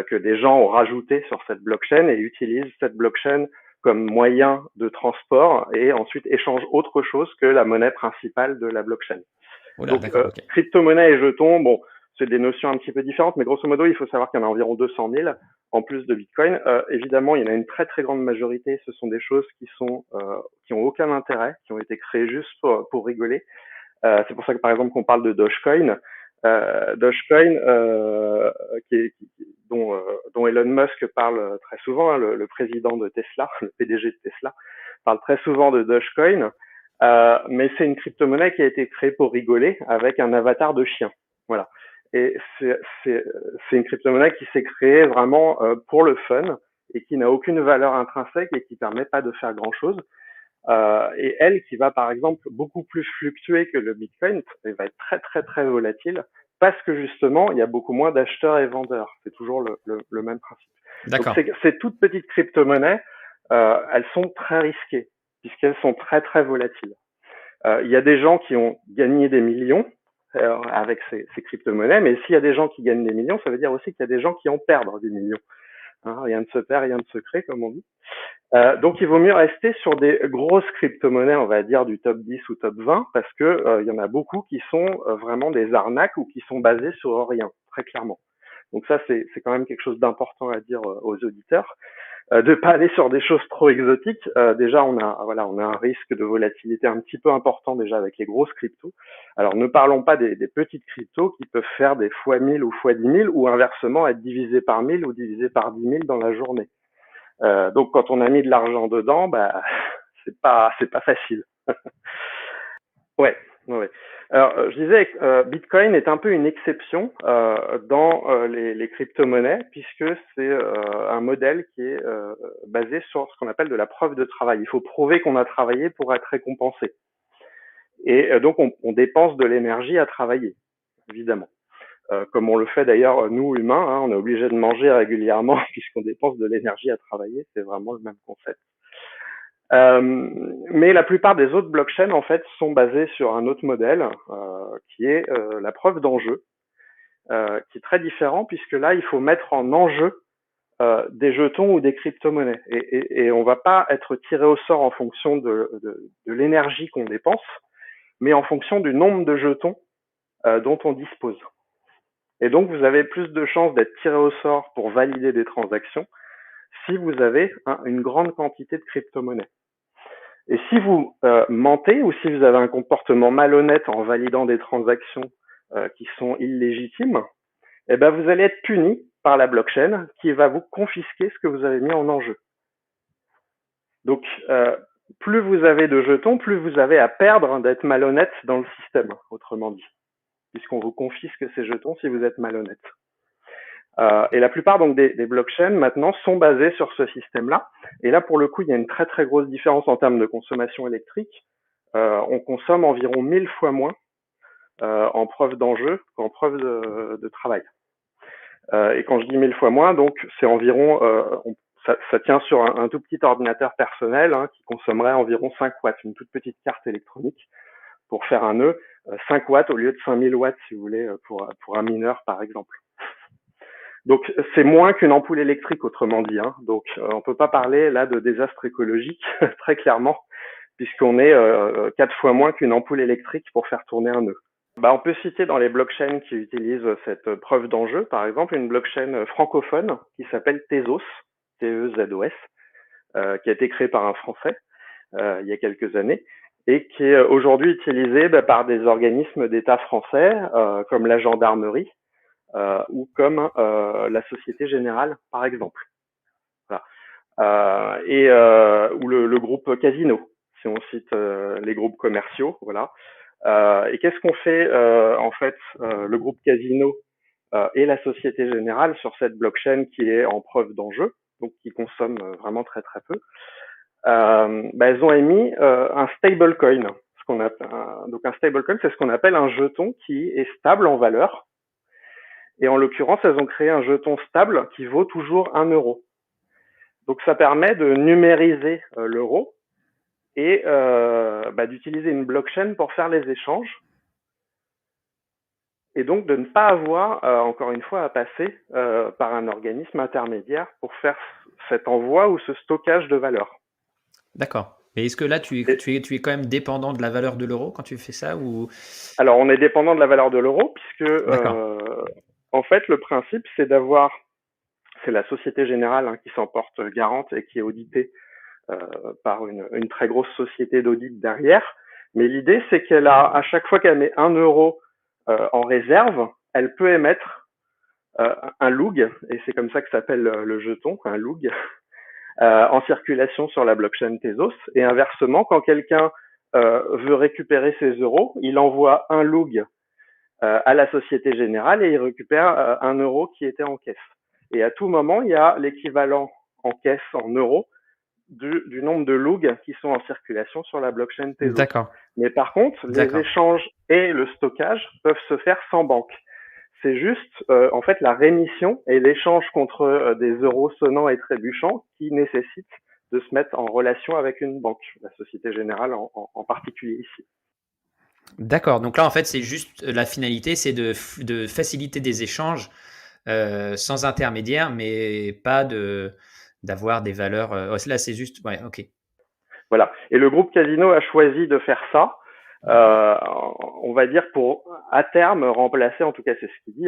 que des gens ont rajoutés sur cette blockchain et utilisent cette blockchain comme moyen de transport, et ensuite échangent autre chose que la monnaie principale de la blockchain. Oula, Donc okay. Crypto-monnaie et jetons, bon, c'est des notions un petit peu différentes, mais grosso modo, il faut savoir qu'il y en a environ 200 000 en plus de Bitcoin. Évidemment, il y en a une très très grande majorité, ce sont des choses qui ont aucun intérêt, qui ont été créées juste pour rigoler. C'est pour ça que par exemple qu'on parle de Dogecoin. Dogecoin, dont Elon Musk parle très souvent, hein, le président de Tesla, le PDG de Tesla, parle très souvent de Dogecoin. Mais c'est une crypto-monnaie qui a été créée pour rigoler avec un avatar de chien. Voilà. Et c'est une crypto-monnaie qui s'est créée vraiment pour le fun et qui n'a aucune valeur intrinsèque et qui permet pas de faire grand-chose. Et elle, qui va par exemple beaucoup plus fluctuer que le Bitcoin, elle va être très très très volatile parce que justement, il y a beaucoup moins d'acheteurs et vendeurs. C'est toujours le même principe. D'accord. Donc ces toutes petites crypto-monnaies, elles sont très risquées puisqu'elles sont très très volatiles. Il y a des gens qui ont gagné des millions avec ces crypto-monnaies, mais s'il y a des gens qui gagnent des millions, ça veut dire aussi qu'il y a des gens qui en perdent des millions. Hein, rien ne se perd, rien ne se crée, comme on dit. Donc il vaut mieux rester sur des grosses crypto-monnaies, on va dire du top 10 ou top 20, parce que il y en a beaucoup qui sont vraiment des arnaques ou qui sont basées sur rien, très clairement. Donc ça, c'est quand même quelque chose d'important à dire aux auditeurs. De pas aller sur des choses trop exotiques. Déjà, on a un risque de volatilité un petit peu important déjà avec les grosses cryptos. Alors, ne parlons pas des petites cryptos qui peuvent faire des fois 1000 ou fois 10 000 ou inversement être divisées par 1000 ou divisées par 10 000 dans la journée. Donc, quand on a mis de l'argent dedans, bah, c'est pas facile. Ouais. Alors, je disais que Bitcoin est un peu une exception dans les crypto-monnaies, puisque c'est un modèle qui est basé sur ce qu'on appelle de la preuve de travail. Il faut prouver qu'on a travaillé pour être récompensé. Et donc, on dépense de l'énergie à travailler, évidemment. Comme on le fait d'ailleurs, nous, humains, hein, on est obligé de manger régulièrement puisqu'on dépense de l'énergie à travailler. C'est vraiment le même concept. Mais la plupart des autres blockchains en fait sont basées sur un autre modèle qui est la preuve d'enjeu, qui est très différent puisque là il faut mettre en enjeu des jetons ou des crypto-monnaies et on va pas être tiré au sort en fonction de l'énergie qu'on dépense, mais en fonction du nombre de jetons dont on dispose. Et donc vous avez plus de chances d'être tiré au sort pour valider des transactions si vous avez une grande quantité de crypto-monnaies. Et si vous mentez ou si vous avez un comportement malhonnête en validant des transactions qui sont illégitimes, eh ben vous allez être puni par la blockchain qui va vous confisquer ce que vous avez mis en enjeu. Donc plus vous avez de jetons, plus vous avez à perdre d'être malhonnête dans le système, autrement dit, puisqu'on vous confisque ces jetons si vous êtes malhonnête. Et la plupart donc des blockchains maintenant sont basés sur ce système-là. Et là, pour le coup, il y a une très très grosse différence en termes de consommation électrique. On consomme environ 1000 fois moins en preuve d'enjeu qu'en preuve de travail. Et quand je dis 1000 fois moins, donc c'est environ, ça tient sur un tout petit ordinateur personnel qui consommerait environ 5 watts, une toute petite carte électronique pour faire un nœud, 5 watts au lieu de 5000 watts si vous voulez pour un mineur par exemple. Donc c'est moins qu'une ampoule électrique autrement dit. Donc on peut pas parler là de désastre écologique très clairement puisqu'on est 4 fois moins qu'une ampoule électrique pour faire tourner un nœud. On peut citer dans les blockchains qui utilisent cette preuve d'enjeu, par exemple, une blockchain francophone qui s'appelle Tezos, T-E-Z-O-S, qui a été créée par un Français il y a quelques années et qui est aujourd'hui utilisée par des organismes d'État français comme la gendarmerie ou comme la Société Générale, par exemple. Voilà. Ou le groupe Casino, si on cite les groupes commerciaux, voilà. Et qu'est-ce qu'on fait en fait le groupe Casino et la Société Générale sur cette blockchain qui est en preuve d'enjeu, donc qui consomme vraiment très très peu. Elles ont émis un stablecoin. Donc un stablecoin, c'est ce qu'on appelle un jeton qui est stable en valeur. Et en l'occurrence, elles ont créé un jeton stable qui vaut toujours 1 euro. Donc ça permet de numériser l'euro et d'utiliser une blockchain pour faire les échanges et donc de ne pas avoir, encore une fois, à passer par un organisme intermédiaire pour faire cet envoi ou ce stockage de valeur. D'accord. Mais est-ce que là, tu es quand même dépendant de la valeur de l'euro quand tu fais ça ou... Alors, on est dépendant de la valeur de l'euro puisque, en fait, le principe, c'est la Société Générale qui s'en porte garante et qui est auditée par une très grosse société d'audit derrière. Mais l'idée, c'est qu'elle a, à chaque fois qu'elle met 1 euro en réserve, elle peut émettre un lug, et c'est comme ça que s'appelle le jeton, un lug, en circulation sur la blockchain Tezos. Et inversement, quand quelqu'un veut récupérer ses euros, il envoie un lug à la Société Générale et il récupère 1 euro qui était en caisse. Et à tout moment, il y a l'équivalent en caisse, en euros, du nombre de lugs qui sont en circulation sur la blockchain Tezos. D'accord. Mais par contre, les échanges et le stockage peuvent se faire sans banque. C'est juste, en fait, la rémission et l'échange contre des euros sonnants et trébuchants qui nécessitent de se mettre en relation avec une banque, la Société Générale en particulier ici. D'accord. Donc là, en fait, c'est juste la finalité, c'est de faciliter des échanges sans intermédiaire, mais pas d'avoir des valeurs. Là, c'est juste. Ouais, ok. Voilà. Et le groupe Casino a choisi de faire ça. On va dire pour à terme remplacer, en tout cas c'est ce qu'il dit,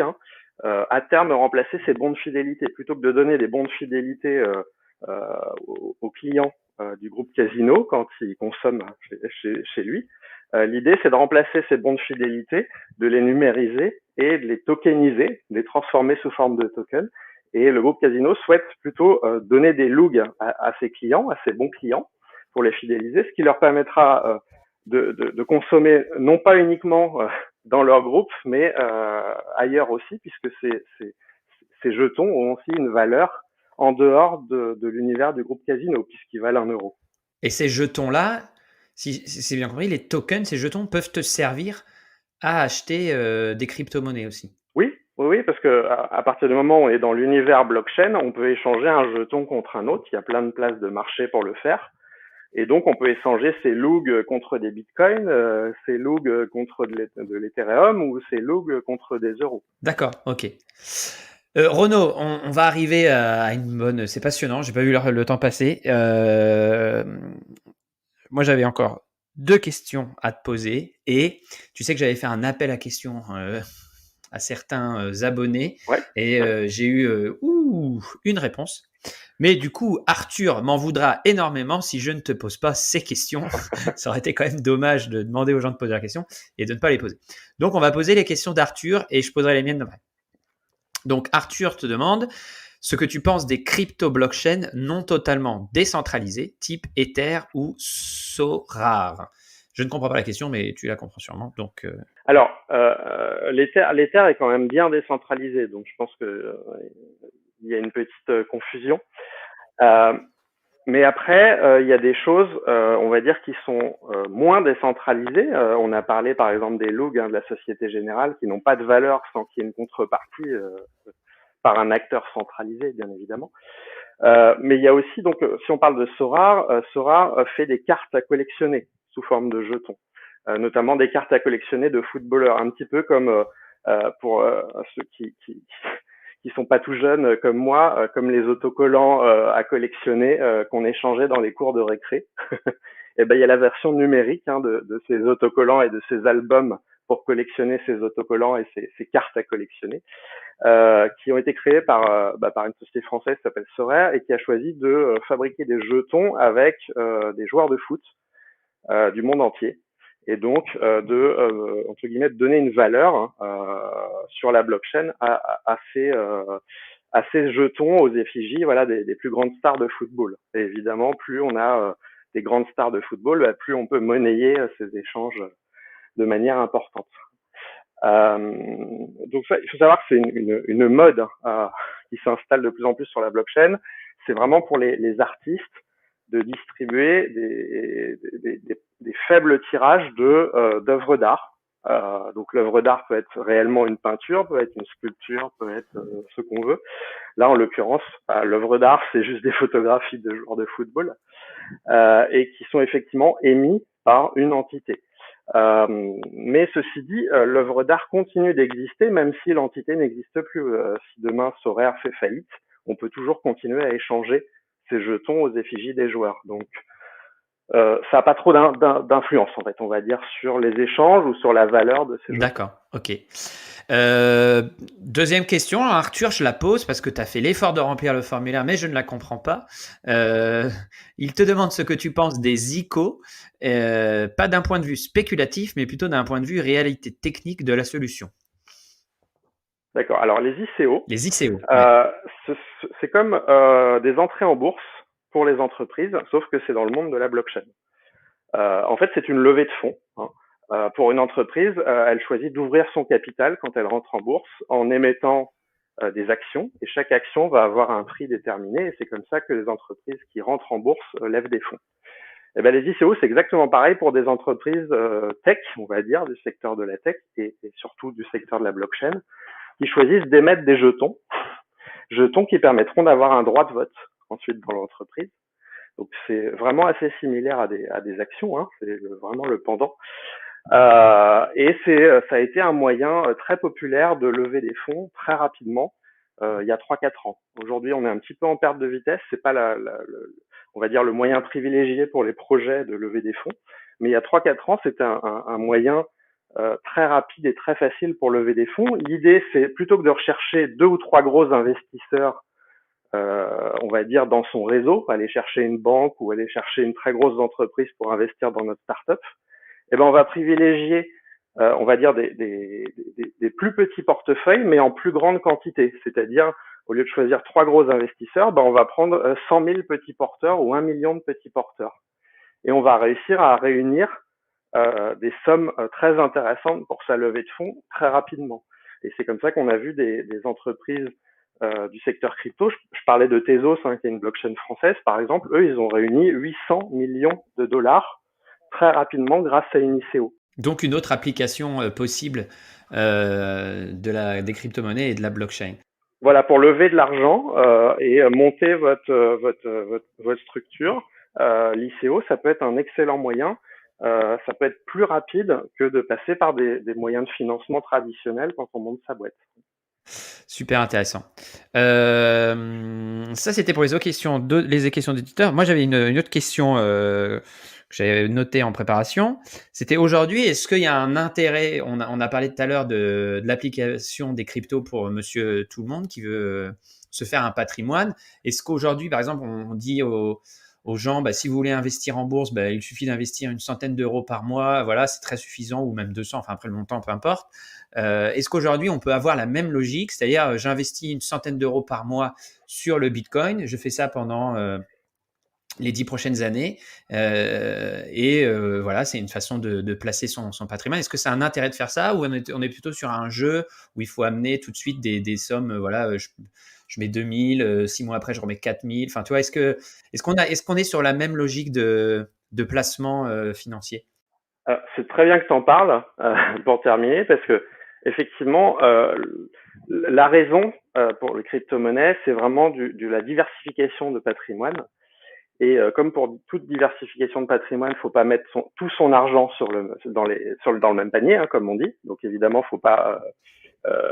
à terme remplacer ses bons de fidélité plutôt que de donner des bons de fidélité aux clients du groupe Casino quand ils consomment chez lui. L'idée c'est de remplacer ces bons de fidélité, de les numériser et de les tokeniser, de les transformer sous forme de tokens. Et le groupe Casino souhaite plutôt donner des lugs à ses clients, à ses bons clients, pour les fidéliser, ce qui leur permettra de consommer non pas uniquement dans leur groupe, mais ailleurs aussi, puisque ces jetons ont aussi une valeur en dehors de l'univers du groupe Casino, puisqu'ils valent 1 euro. Et ces jetons-là, si c'est bien compris, les tokens, ces jetons peuvent te servir à acheter des crypto-monnaies aussi. Oui, parce que à partir du moment où on est dans l'univers blockchain, on peut échanger un jeton contre un autre. Il y a plein de places de marché pour le faire. Et donc, on peut échanger ces lugs contre des bitcoins, ces lugs contre de l'Ethereum ou ces lugs contre des euros. D'accord, ok. Renaud, on va arriver à une bonne... C'est passionnant, j'ai pas vu le temps passer. Moi, j'avais encore 2 questions à te poser. Et tu sais que j'avais fait un appel à questions à certains abonnés. Ouais. Et j'ai eu une réponse. Mais du coup, Arthur m'en voudra énormément si je ne te pose pas ces questions. Ça aurait été quand même dommage de demander aux gens de poser la question et de ne pas les poser. Donc, on va poser les questions d'Arthur et je poserai les miennes après. Donc, Arthur te demande, ce que tu penses des crypto-blockchains non totalement décentralisées, type Ether ou Sorare. Je ne comprends pas la question, mais tu la comprends sûrement. Donc, Alors, l'Ether est quand même bien décentralisé, donc je pense que il y a une petite confusion. Mais après, il y a des choses, on va dire, qui sont moins décentralisées. On a parlé, par exemple, des logs de la Société Générale, qui n'ont pas de valeur sans qu'il y ait une contrepartie par un acteur centralisé, bien évidemment. Mais il y a aussi, donc, si on parle de Sorare, Sorare fait des cartes à collectionner sous forme de jetons, notamment des cartes à collectionner de footballeurs, un petit peu comme pour ceux qui sont pas tout jeunes comme moi, comme les autocollants à collectionner qu'on échangeait dans les cours de récré. Et ben il y a la version numérique de ces autocollants et de ces albums pour collectionner ces autocollants et ces cartes à collectionner, qui ont été créés par une société française qui s'appelle Sorare et qui a choisi de fabriquer des jetons avec des joueurs de foot du monde entier. Et donc entre guillemets, de donner une valeur sur la blockchain à ces jetons aux effigies, voilà, des plus grandes stars de football. Et évidemment, plus on a des grandes stars de football, plus on peut monnayer ces échanges de manière importante. Donc ça, il faut savoir que c'est une mode qui s'installe de plus en plus sur la blockchain. C'est vraiment pour les artistes de distribuer des faibles tirages d'œuvres d'art. Donc l'œuvre d'art peut être réellement une peinture, peut être une sculpture, peut être ce qu'on veut. Là, en l'occurrence, l'œuvre d'art, c'est juste des photographies de joueurs de football et qui sont effectivement émis par une entité. Mais ceci dit, l'œuvre d'art continue d'exister, même si l'entité n'existe plus. Si demain Sorare fait faillite, on peut toujours continuer à échanger ces jetons aux effigies des joueurs. Donc, ça n'a pas trop d'influence, en fait, on va dire, sur les échanges ou sur la valeur de ces jetons. D'accord, ok. Deuxième question, Arthur, je la pose parce que tu as fait l'effort de remplir le formulaire, mais je ne la comprends pas. Il te demande ce que tu penses des ICO, pas d'un point de vue spéculatif, mais plutôt d'un point de vue réalité technique de la solution. D'accord. Alors, les ICO, c'est comme des entrées en bourse pour les entreprises, sauf que c'est dans le monde de la blockchain. En fait, c'est une levée de fonds. Pour une entreprise, elle choisit d'ouvrir son capital quand elle rentre en bourse en émettant des actions, et chaque action va avoir un prix déterminé, et c'est comme ça que les entreprises qui rentrent en bourse lèvent des fonds. Et ben, les ICO, c'est exactement pareil pour des entreprises tech, on va dire, du secteur de la tech et surtout du secteur de la blockchain, qui choisissent d'émettre des jetons qui permettront d'avoir un droit de vote ensuite dans l'entreprise. Donc c'est vraiment assez similaire à des actions, c'est vraiment le pendant. Et ça a été un moyen très populaire de lever des fonds très rapidement il y a 3-4 ans. Aujourd'hui, on est un petit peu en perte de vitesse. C'est pas on va dire le moyen privilégié pour les projets de lever des fonds. Mais il y a 3-4 ans, c'était un moyen très rapide et très facile pour lever des fonds. L'idée, c'est plutôt que de rechercher 2 ou 3 gros investisseurs, on va dire dans son réseau, aller chercher une banque ou aller chercher une très grosse entreprise pour investir dans notre startup, eh ben on va privilégier, on va dire des plus petits portefeuilles, mais en plus grande quantité. C'est-à-dire, au lieu de choisir 3 gros investisseurs, on va prendre 100 000 petits porteurs ou 1 million de petits porteurs. Et on va réussir à réunir des sommes très intéressantes pour sa levée de fonds très rapidement. Et c'est comme ça qu'on a vu des entreprises du secteur crypto. Je parlais de Tezos, qui est une blockchain française, par exemple. Eux, ils ont réuni 800 millions de dollars très rapidement grâce à une ICO. Donc une autre application possible des crypto-monnaies et de la blockchain. Voilà, pour lever de l'argent et monter votre structure, l'ICO, ça peut être un excellent moyen. Ça peut être plus rapide que de passer par des moyens de financement traditionnels quand on monte sa boîte. Super intéressant. Ça, c'était pour les questions d'éditeurs. Moi, j'avais une autre question que j'avais notée en préparation. C'était aujourd'hui, est-ce qu'il y a un intérêt, on a parlé tout à l'heure de l'application des cryptos pour monsieur tout le monde qui veut se faire un patrimoine. Est-ce qu'aujourd'hui, par exemple, on dit aux gens, si vous voulez investir en bourse, il suffit d'investir 100 € par mois, voilà, c'est très suffisant, ou même 200, enfin après le montant, peu importe. Est-ce qu'aujourd'hui, on peut avoir la même logique? C'est-à-dire, j'investis une centaine d'euros par mois sur le Bitcoin. Je fais ça pendant les 10 prochaines années. Voilà, c'est une façon de placer son patrimoine. Est-ce que c'est un intérêt de faire ça ou on est plutôt sur un jeu où il faut amener tout de suite des sommes, voilà, je mets 2000, 6 mois après, je remets 4000. Enfin, tu vois, est-ce qu'on est sur la même logique de placement financier? C'est très bien que tu en parles pour terminer, parce que effectivement, la raison pour les crypto-monnaies, c'est vraiment la diversification de patrimoine. Et comme pour toute diversification de patrimoine, faut pas mettre tout son argent dans le même panier, hein, comme on dit. Donc évidemment, faut pas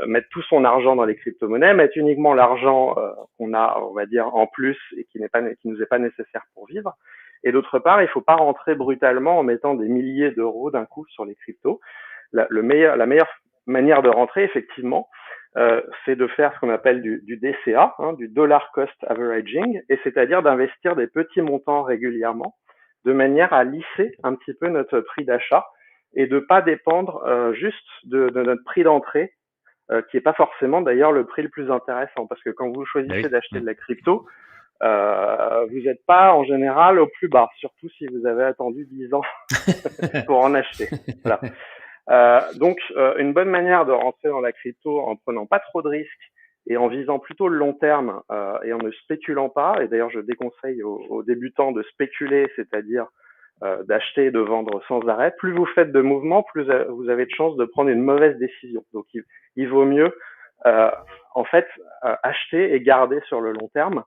mettre tout son argent dans les crypto-monnaies, mettre uniquement l'argent qu'on a, on va dire, en plus et qui nous est pas nécessaire pour vivre. Et d'autre part, il faut pas rentrer brutalement en mettant des milliers d'euros d'un coup sur les cryptos. La meilleure manière de rentrer, effectivement, c'est de faire ce qu'on appelle du DCA, hein, du dollar cost averaging, et c'est-à-dire d'investir des petits montants régulièrement, de manière à lisser un petit peu notre prix d'achat et de pas dépendre juste de notre prix d'entrée, qui est pas forcément d'ailleurs le prix le plus intéressant, parce que quand vous choisissez d'acheter de la crypto, vous n'êtes pas en général au plus bas, surtout si vous avez attendu 10 ans pour en acheter. Voilà. Donc, une bonne manière de rentrer dans la crypto en prenant pas trop de risques et en visant plutôt le long terme et en ne spéculant pas, et d'ailleurs je déconseille aux débutants de spéculer, c'est-à-dire d'acheter et de vendre sans arrêt, plus vous faites de mouvements, plus vous avez de chances de prendre une mauvaise décision. Donc il vaut mieux en fait acheter et garder sur le long terme.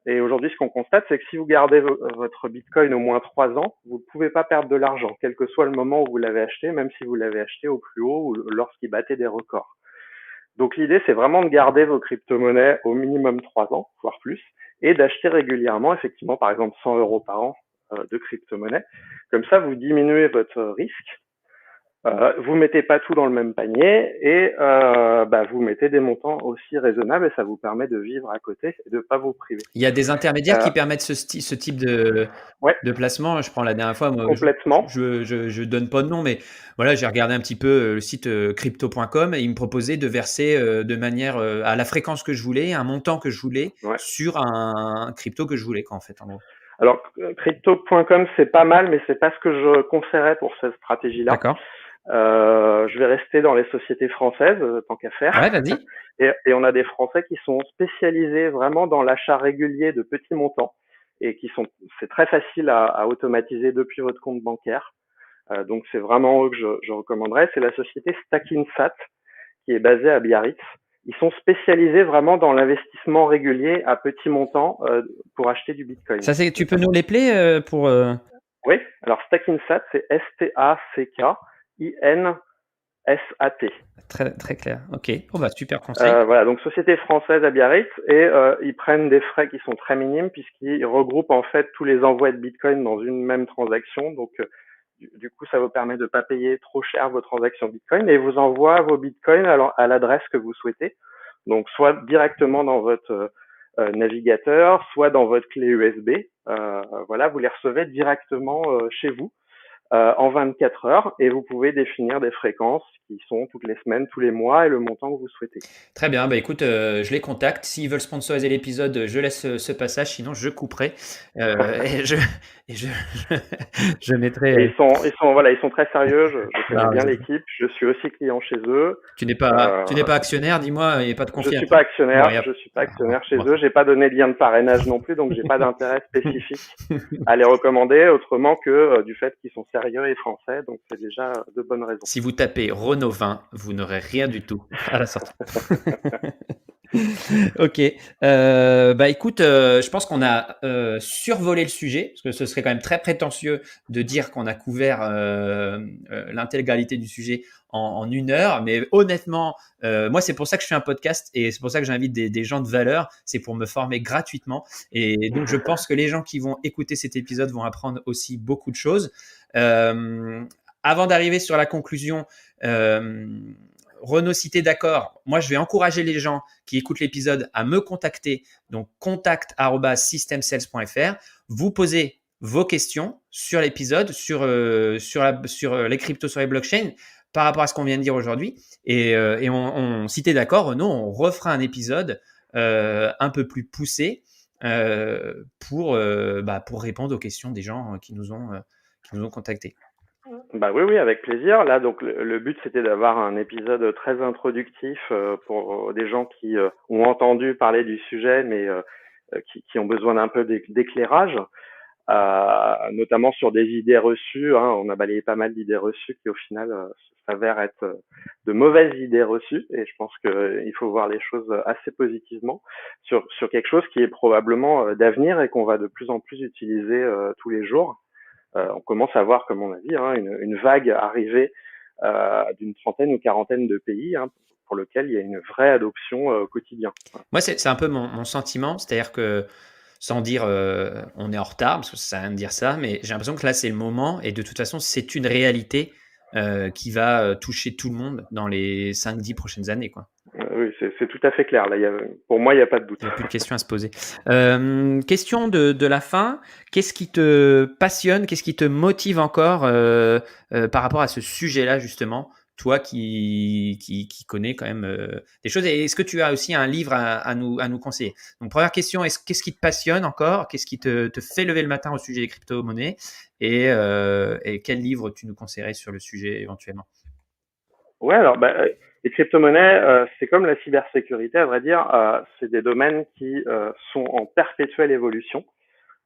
Et aujourd'hui, ce qu'on constate, c'est que si vous gardez votre Bitcoin au moins 3 ans, vous ne pouvez pas perdre de l'argent, quel que soit le moment où vous l'avez acheté, même si vous l'avez acheté au plus haut ou lorsqu'il battait des records. Donc l'idée, c'est vraiment de garder vos crypto-monnaies au minimum 3 ans, voire plus, et d'acheter régulièrement, effectivement, par exemple 100 euros par an de crypto-monnaies. Comme ça, vous diminuez votre risque. Vous mettez pas tout dans le même panier et vous mettez des montants aussi raisonnables et ça vous permet de vivre à côté et de pas vous priver. Il y a des intermédiaires qui permettent ce type de placement. Je prends la dernière fois, moi, complètement. Je donne pas de nom, mais voilà, j'ai regardé un petit peu le site crypto.com et il me proposait de verser de manière à la fréquence que je voulais, un montant que je voulais sur un crypto que je voulais, quoi, en fait, en gros. Alors, crypto.com, c'est pas mal, mais c'est pas ce que je conseillerais pour cette stratégie-là. D'accord. Je vais rester dans les sociétés françaises, tant qu'à faire. Ouais, vas-y. Et on a des Français qui sont spécialisés vraiment dans l'achat régulier de petits montants et c'est très facile à automatiser depuis votre compte bancaire. Donc c'est vraiment eux que je recommanderais. C'est la société Stackinsat qui est basée à Biarritz. Ils sont spécialisés vraiment dans l'investissement régulier à petits montants pour acheter du Bitcoin. Ça, tu peux nous l'épeler pour... Oui, alors Stackinsat, c'est STACKINSAT. Très, très clair. Ok. Oh, bah, super conseil. Voilà, donc société française à Biarritz et ils prennent des frais qui sont très minimes puisqu'ils regroupent en fait tous les envois de Bitcoin dans une même transaction. Donc du coup, ça vous permet de pas payer trop cher vos transactions Bitcoin et vous envoie vos Bitcoins à l'adresse que vous souhaitez. Donc soit directement dans votre navigateur, soit dans votre clé USB. Voilà, vous les recevez directement chez vous en 24 heures et vous pouvez définir des fréquences qui sont toutes les semaines, tous les mois et le montant que vous souhaitez. Très bien, bah écoute, je les contacte. S'ils veulent sponsoriser l'épisode, je laisse ce passage, sinon je couperai et je mettrai. Et ils sont très sérieux. Je connais bien l'équipe. Je suis aussi client chez eux. Tu n'es pas actionnaire, dis-moi, il n'y a pas de conflit. Je suis pas actionnaire. Je suis pas actionnaire chez eux. J'ai pas donné de lien de parrainage non plus, donc j'ai pas d'intérêt spécifique à les recommander autrement que du fait qu'ils sont sérieux et français. Donc c'est déjà de bonnes raisons. Si vous tapez Renault 20, vous n'aurez rien du tout à la sortie. Ok. Bah écoute, je pense qu'on a survolé le sujet parce que ce serait quand même très prétentieux de dire qu'on a couvert l'intégralité du sujet en 1 heure. Mais honnêtement, moi c'est pour ça que je fais un podcast et c'est pour ça que j'invite des gens de valeur. C'est pour me former gratuitement. Et donc je pense que les gens qui vont écouter cet épisode vont apprendre aussi beaucoup de choses. Avant d'arriver sur la conclusion, Renaud, si tu es d'accord, moi je vais encourager les gens qui écoutent l'épisode à me contacter, donc contact@systemsales.fr. Vous posez vos questions sur l'épisode, sur les cryptos, sur les blockchains. par rapport à ce qu'on vient de dire aujourd'hui. Et si tu es d'accord, Renaud, on refera un épisode un peu plus poussé pour répondre aux questions des gens qui nous ont contactés. Bah oui, avec plaisir. Là, donc le but, c'était d'avoir un épisode très introductif pour des gens qui ont entendu parler du sujet, mais qui ont besoin d'un peu d'éclairage, notamment sur des idées reçues. Hein. On a balayé pas mal d'idées reçues qui, au final, s'avèrent être de mauvaises idées reçues. Et je pense qu'il faut voir les choses assez positivement sur quelque chose qui est probablement d'avenir et qu'on va de plus en plus utiliser tous les jours. On commence à voir, comme on a dit, hein, une vague arrivée d'une trentaine ou quarantaine de pays hein, pour lequel il y a une vraie adoption au quotidien. Moi, c'est un peu mon sentiment, c'est-à-dire que sans dire on est en retard, parce que ça sert à rien de dire ça, mais j'ai l'impression que là, c'est le moment, et de toute façon, c'est une réalité qui va toucher tout le monde dans les 5-10 prochaines années, quoi. Oui, c'est tout à fait clair. Là, pour moi, il n'y a pas de doute. Il n'y a plus de questions à se poser. Question de la fin. Qu'est-ce qui te passionne? Qu'est-ce qui te motive encore par rapport à ce sujet-là, justement? Toi qui connais quand même des choses. Et est-ce que tu as aussi un livre à nous conseiller? Donc, première question, qu'est-ce qui te passionne encore? Qu'est-ce qui te fait lever le matin au sujet des crypto-monnaies? Et quel livre tu nous conseillerais sur le sujet éventuellement? Ouais, alors les crypto-monnaies, c'est comme la cybersécurité, à vrai dire, c'est des domaines qui sont en perpétuelle évolution.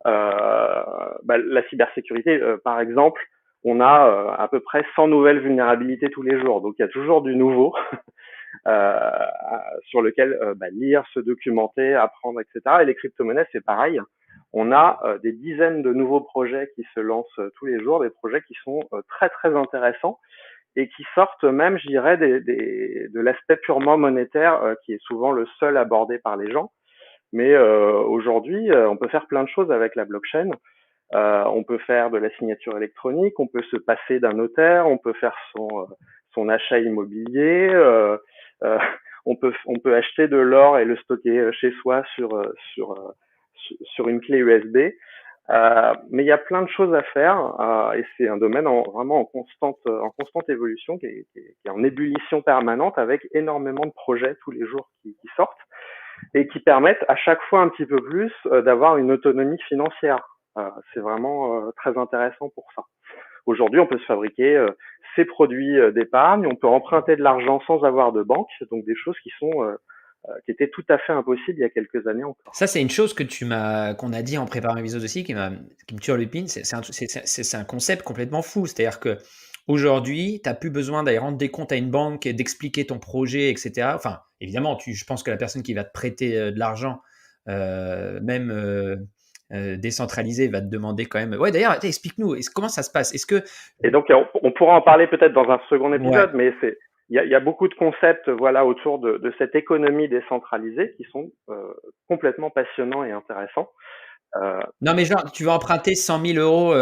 La cybersécurité, par exemple, on a à peu près 100 nouvelles vulnérabilités tous les jours, donc il y a toujours du nouveau sur lequel lire, se documenter, apprendre, etc. Et les crypto-monnaies, c'est pareil. On a des dizaines de nouveaux projets qui se lancent tous les jours, des projets qui sont très très intéressants et qui sortent même, je dirais, de l'aspect purement monétaire qui est souvent le seul abordé par les gens. Mais aujourd'hui, on peut faire plein de choses avec la blockchain. On peut faire de la signature électronique, on peut se passer d'un notaire, on peut faire son achat immobilier, euh, on peut acheter de l'or et le stocker chez soi sur une clé USB. Mais il y a plein de choses à faire et c'est un domaine vraiment en constante évolution qui est en ébullition permanente avec énormément de projets tous les jours qui sortent et qui permettent à chaque fois un petit peu plus d'avoir une autonomie financière. C'est vraiment très intéressant pour ça. Aujourd'hui, on peut se fabriquer ses produits d'épargne, on peut emprunter de l'argent sans avoir de banque, donc des choses qui étaient tout à fait impossibles il y a quelques années encore. Ça, c'est une chose qu'on a dit en préparant l'épisode aussi, qui me tue le pin. C'est un concept complètement fou. C'est-à-dire que aujourd'hui, tu n'as plus besoin d'aller rendre des comptes à une banque, d'expliquer ton projet, etc. Enfin, évidemment, je pense que la personne qui va te prêter de l'argent, même décentralisé, va te demander quand même. Ouais, d'ailleurs, explique-nous, comment ça se passe? Et donc, on pourra en parler peut-être dans un second épisode, mais il y a beaucoup de concepts autour de cette économie décentralisée qui sont complètement passionnants et intéressants. Non, mais genre, tu vas emprunter 100 000 euros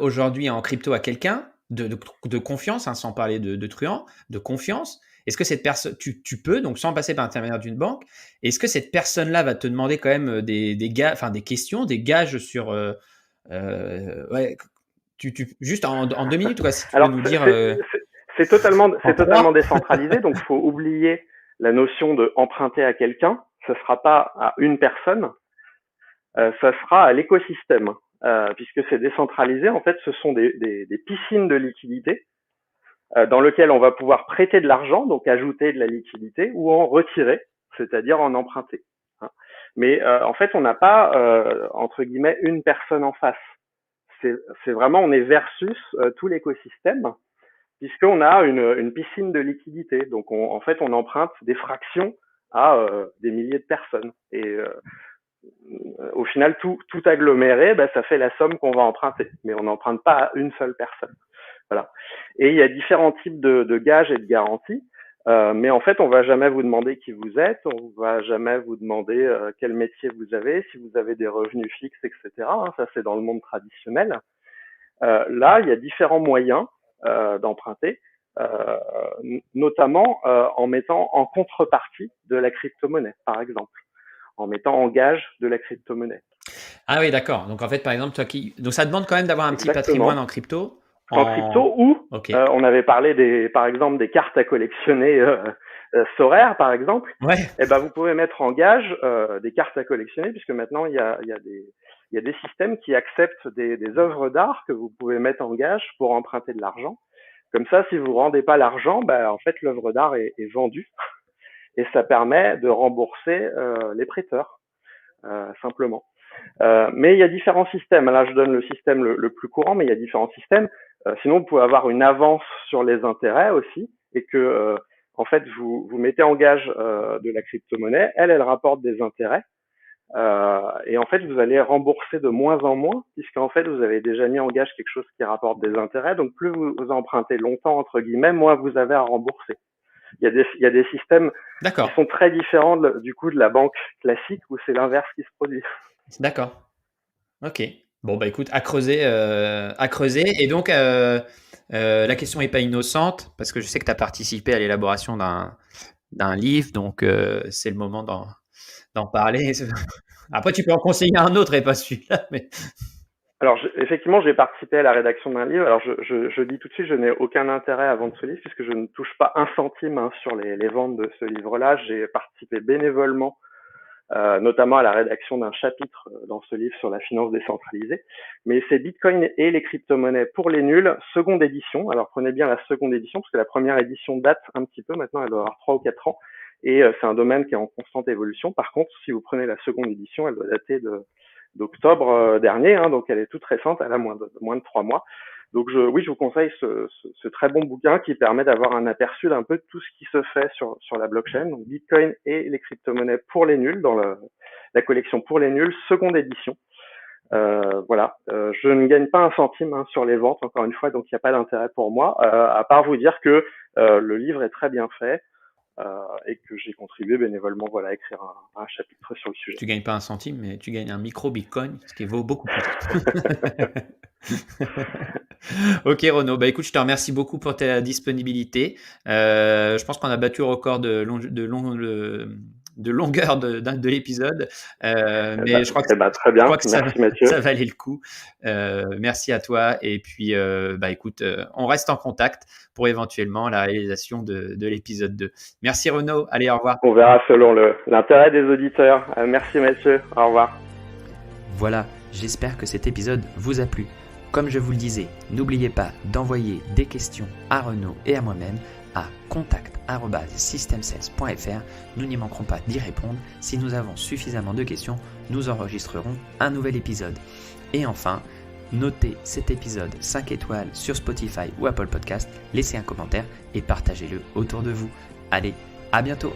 aujourd'hui en crypto à quelqu'un de confiance, hein, sans parler de truand, de confiance. Est-ce que cette personne, tu peux, donc sans passer par l'intermédiaire d'une banque, est-ce que cette personne-là va te demander quand même des questions, des gages sur. Juste en 2 minutes, quoi, si tu veux nous dire. C'est totalement décentralisé, donc il faut oublier la notion de emprunter à quelqu'un. Ce ne sera pas à une personne, ça sera à l'écosystème. Puisque c'est décentralisé, en fait, ce sont des piscines de liquidité dans lesquelles on va pouvoir prêter de l'argent, donc ajouter de la liquidité, ou en retirer, c'est-à-dire en emprunter. Mais en fait, on n'a pas, entre guillemets, une personne en face. C'est vraiment, on est versus tout l'écosystème, puisqu'on a une piscine de liquidité. Donc, en fait, on emprunte des fractions à des milliers de personnes. Et au final, tout aggloméré, ça fait la somme qu'on va emprunter. Mais on n'emprunte pas à une seule personne. Voilà. Et il y a différents types de gages et de garanties. Mais en fait, on va jamais vous demander qui vous êtes, on va jamais vous demander quel métier vous avez, si vous avez des revenus fixes, etc. Ça, c'est dans le monde traditionnel. Là, il y a différents moyens d'emprunter, notamment en mettant en contrepartie de la crypto-monnaie, par exemple, en mettant en gage de la crypto-monnaie. Ah oui, d'accord. Donc en fait, par exemple, donc ça demande quand même d'avoir un petit patrimoine en crypto en crypto, ou on avait parlé par exemple des cartes à collectionner Sorare par exemple. Ouais. Et ben vous pouvez mettre en gage des cartes à collectionner, puisque maintenant il y a des systèmes qui acceptent des œuvres d'art que vous pouvez mettre en gage pour emprunter de l'argent. Comme ça, si vous rendez pas l'argent, en fait l'œuvre d'art est vendue et ça permet de rembourser les prêteurs simplement. Mais il y a différents systèmes. Là, je donne le système le plus courant, mais il y a différents systèmes. Sinon, vous pouvez avoir une avance sur les intérêts aussi, et que en fait, vous mettez en gage de la crypto-monnaie, elle rapporte des intérêts, et en fait, vous allez rembourser de moins en moins, puisqu'en fait, vous avez déjà mis en gage quelque chose qui rapporte des intérêts. Donc, plus vous empruntez longtemps, entre guillemets, moins vous avez à rembourser. Il y a des systèmes qui sont très différents du coup de la banque classique, où c'est l'inverse qui se produit. D'accord. Ok. Bon, écoute, à creuser. Et donc, la question n'est pas innocente, parce que je sais que tu as participé à l'élaboration d'un livre, donc c'est le moment d'en parler. Après, tu peux en conseiller un autre et pas celui-là. Mais... Alors, effectivement, j'ai participé à la rédaction d'un livre. Alors, je dis tout de suite, je n'ai aucun intérêt à vendre ce livre, puisque je ne touche pas un centime sur les ventes de ce livre-là. J'ai participé bénévolement, notamment à la rédaction d'un chapitre dans ce livre sur la finance décentralisée. Mais c'est Bitcoin et les crypto-monnaies pour les nuls, seconde édition. Alors, prenez bien la seconde édition, parce que la première édition date un petit peu. Maintenant, elle doit avoir 3 ou 4 ans. Et c'est un domaine qui est en constante évolution. Par contre, si vous prenez la seconde édition, elle doit dater d'octobre dernier, donc elle est toute récente, elle a moins de 3 mois. Donc je vous conseille ce très bon bouquin qui permet d'avoir un aperçu d'un peu tout ce qui se fait sur la blockchain. Donc Bitcoin et les crypto-monnaies pour les nuls, dans la collection pour les nuls, seconde édition. Voilà, je ne gagne pas un centime sur les ventes, encore une fois, donc il n'y a pas d'intérêt pour moi, à part vous dire que le livre est très bien fait. Et que j'ai contribué bénévolement à écrire un chapitre sur le sujet. Tu gagnes pas un centime, mais tu gagnes un micro Bitcoin, ce qui vaut beaucoup plus. Ok Renaud, écoute, je te remercie beaucoup pour ta disponibilité. Je pense qu'on a battu le record de longueur de l'épisode, mais je crois que, très bien. Merci Mathieu. Ça valait le coup. Merci à toi, et puis écoute, on reste en contact pour éventuellement la réalisation de l'épisode 2. Merci Renaud, allez, au revoir. On verra selon l'intérêt des auditeurs. Merci Mathieu, au revoir. Voilà, j'espère que cet épisode vous a plu. Comme je vous le disais, n'oubliez pas d'envoyer des questions à Renaud et à moi-même à contact@systemsales.fr. Nous n'y manquerons pas d'y répondre. Si nous avons suffisamment de questions, nous enregistrerons un nouvel épisode. Et enfin, notez cet épisode 5 étoiles sur Spotify ou Apple Podcast, laissez un commentaire et partagez-le autour de vous. Allez, à bientôt!